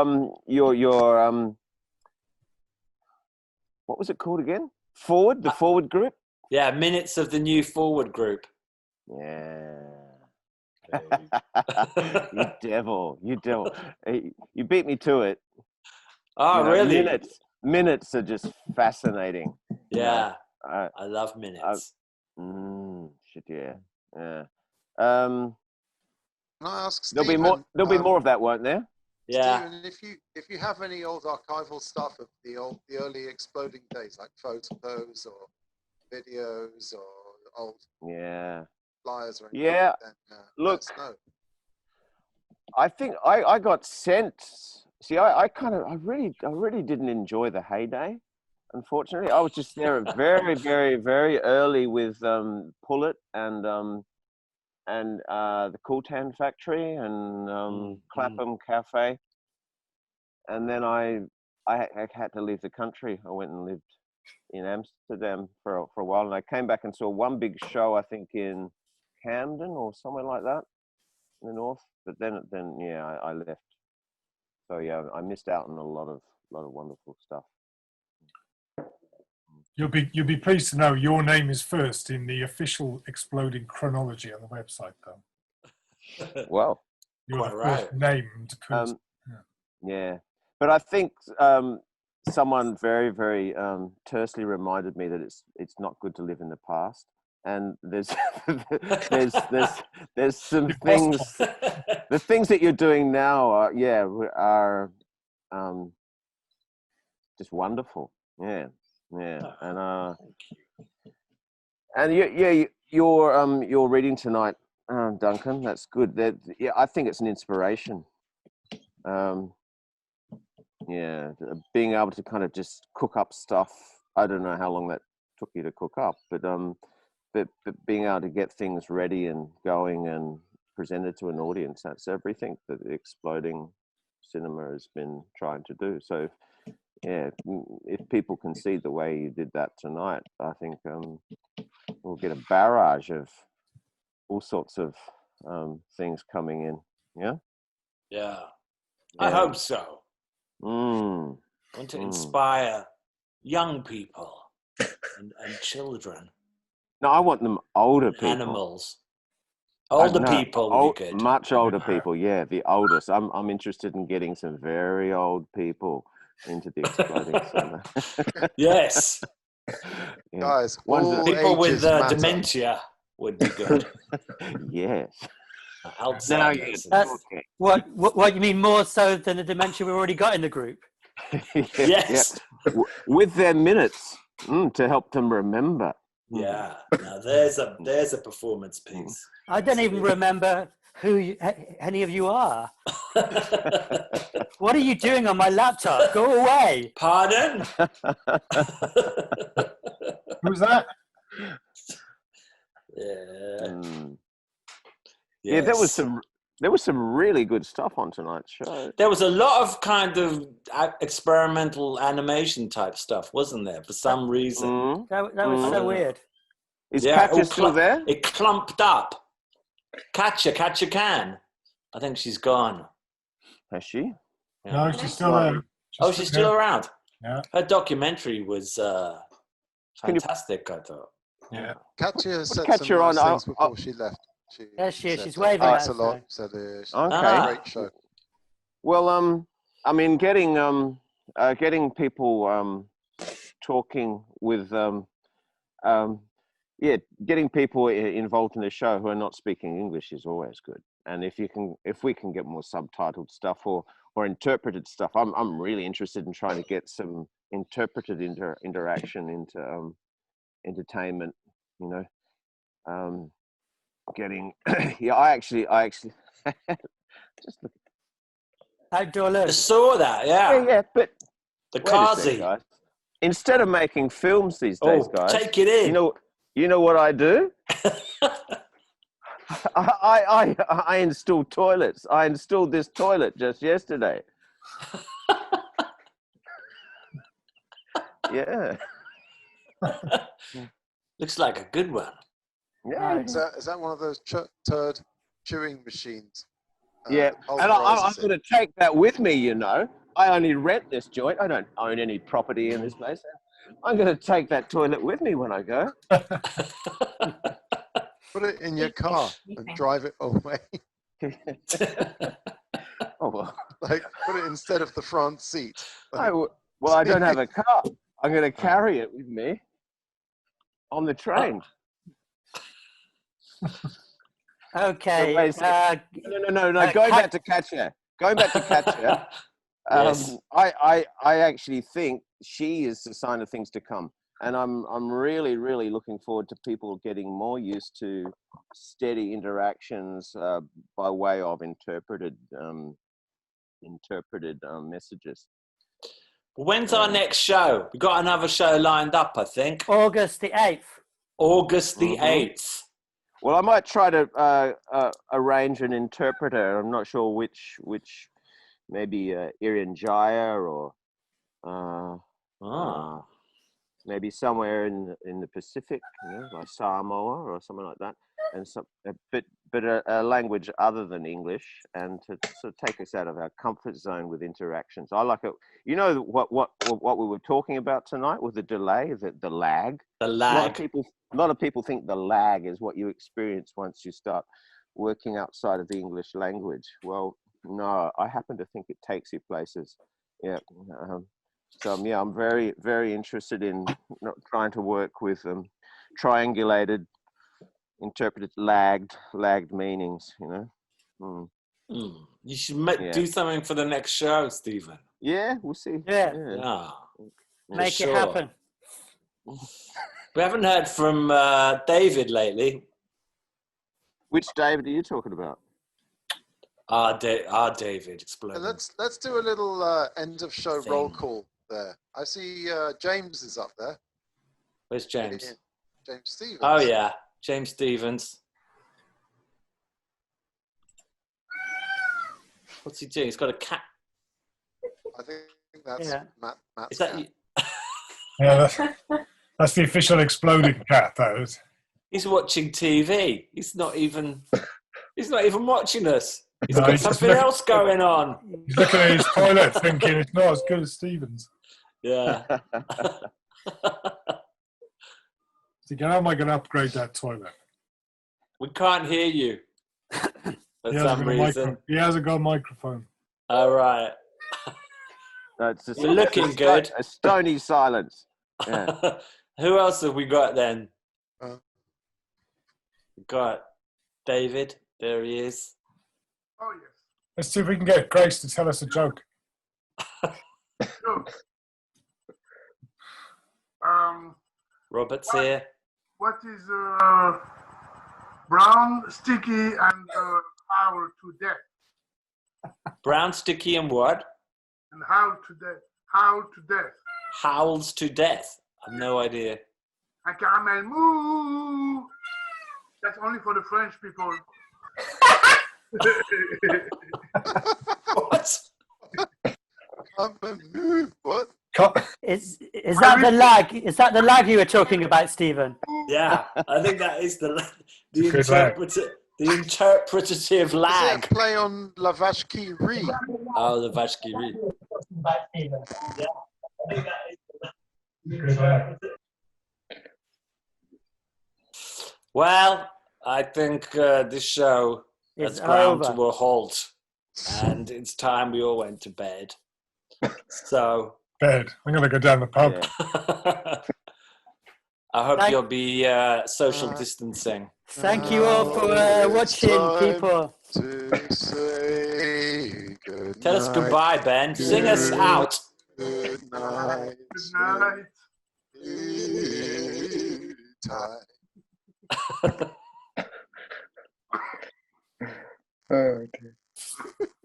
what was it called again? Forward, the Forward group. Yeah, minutes of the new Forward group. Yeah. You devil. Hey, you beat me to it. Oh, really? Minutes are just fascinating. Yeah. I love minutes. Shit, yeah. Can I ask Stephen, there'll be more of that, won't there? Yeah. Stephen, if you have any old archival stuff of the early Exploding days, like photos or videos or old flyers or anything, yeah. then Look, let us know. I think I got sent. See, I really didn't enjoy the heyday. Unfortunately, I was just there very, very, very early with Pullet and the Cool Tan Factory and Clapham Cafe, and then I had to leave the country. I went and lived in Amsterdam for a while, and I came back and saw one big show, I think in Camden or somewhere like that in the north. But then I left. So yeah, I missed out on a lot of wonderful stuff. You'll be pleased to know your name is first in the official Exploding chronology on the website, though. Well, you're the first named person. Yeah, but I think someone very, very tersely reminded me that it's not good to live in the past, and there's some things. The things that you're doing now are just wonderful. Yeah. And you're reading tonight, Duncan. That's good. I think it's an inspiration. Being able to kind of just cook up stuff. I don't know how long that took you to cook up, but being able to get things ready and going and presented to an audience, that's everything that Exploding Cinema has been trying to do. So if people can see the way you did that tonight, I think we'll get a barrage of all sorts of things coming in. Yeah. I hope so. I want to inspire young people and children. No, I want them older people. Animals. Older people would be good. Much older people, yeah, the oldest. I'm interested in getting some very old people into the Exploding Cinema. Yes. Guys, people with dementia would be good. Yes. Alzheimer's. What you mean, more so than the dementia we've already got in the group? Yes. Yeah. With their minutes to help them remember. Yeah. Now there's a performance piece. I don't even remember who any of you are. What are you doing on my laptop? Go away. Pardon? Who's that? Yeah. Yeah, there was some really good stuff on tonight's show. There was a lot of kind of experimental animation type stuff, wasn't there? For some reason. That was so weird. Is Katya still there? It clumped up. Katya can. I think she's gone. Has she? Yeah. No, she's still there. She's still around. Yeah. Her documentary was fantastic, I thought. Yeah. Katya said some nice things before she left. There she is. She's waving at us. A lot. Said Okay. Great show. Well, I mean, getting people talking with getting people involved in the show who are not speaking English is always good. And if we can get more subtitled stuff or interpreted stuff, I'm really interested in trying to get some interpreted interaction into entertainment. You know, getting I actually just look. Outdoor Learning. I saw that, yeah. Yeah, but the wait a Kazi. second, guys. instead of making films these days, guys, take it in. You know what I do? I install toilets. I installed this toilet just yesterday. Yeah. Looks like a good one. Yeah. Is that one of those turd chewing machines? Yeah, and I'm going to take that with me, you know. I only rent this joint. I don't own any property in this place. I'm going to take that toilet with me when I go. Put it in your car and drive it away. Oh, well. Like, put it instead of the front seat. Like, Well, I don't have a car. I'm going to carry it with me on the train. Okay. No. Going back to Katya. Yes. I actually think she is a sign of things to come, and I'm really looking forward to people getting more used to steady interactions by way of interpreted messages. When's our next show? We've got another show lined up, I think. August the 8th. August the 8th. Well, I might try to arrange an interpreter. I'm not sure which maybe Irian Jaya or maybe somewhere in the Pacific, like Samoa or something like that, and but a language other than English, and to sort of take us out of our comfort zone with interactions. I like it. You know what we were talking about tonight with the delay, the lag. The lag. A lot of people think the lag is what you experience once you start working outside of the English language. Well, no, I happen to think it takes you places. Yeah. So yeah, I'm very, very interested in trying to work with triangulated, interpreted, lagged meanings. You should do something for the next show, Stephen. Yeah, we'll see. Yeah. Make it happen. We haven't heard from David lately. Which David are you talking about? Our David exploded. Let's do a little end of show roll call there. I see James is up there. Where's James? James Stevens. Oh yeah, James Stevens. What's he doing? He's got a cat. I think that's Matt's Is that cat. you? Yeah, that's the official exploding cat, that is. He's watching TV. He's not even watching us. He's got something else going on. He's looking at his toilet thinking it's not as good as Stephen's. Yeah. Thinking, how am I going to upgrade that toilet? We can't hear you for some reason. He hasn't got a microphone. All right. No, it's just, You're looking good. A stony silence. Yeah. Who else have we got then? We've got David. There he is. Oh, yes. Let's see if we can get Grace to tell us a joke. Robert's here. What is brown, sticky, and howl to death? Brown, sticky, and what? And howl to death. Howl to death. Howls to death. I've no idea. And caramel moo. That's only for the French people. What? What? Is that the lag? Is that the lag you were talking about, Stephen? Yeah, I think that is the interpretative lag. Is it a play on La Vache qui rit? Oh, La Vache qui rit. Yeah, I think that is Well, I think this show has ground to a halt, and it's time we all went to bed. So. Bed. I'm going to go down the pub. Yeah. I hope you'll be social distancing. Thank you all for watching, people. To say good Tell us goodbye, Ben. Sing us out. Good night. Good night.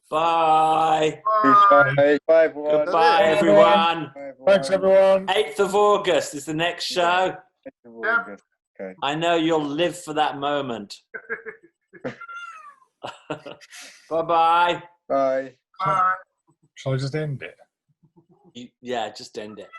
Bye. Bye. Bye, everyone. Goodbye, everyone. Bye, everyone. Thanks, everyone. 8th of August is the next show. Okay. I know you'll live for that moment. Bye-bye. Bye. Bye. Shall I just end it? Yeah, just end it.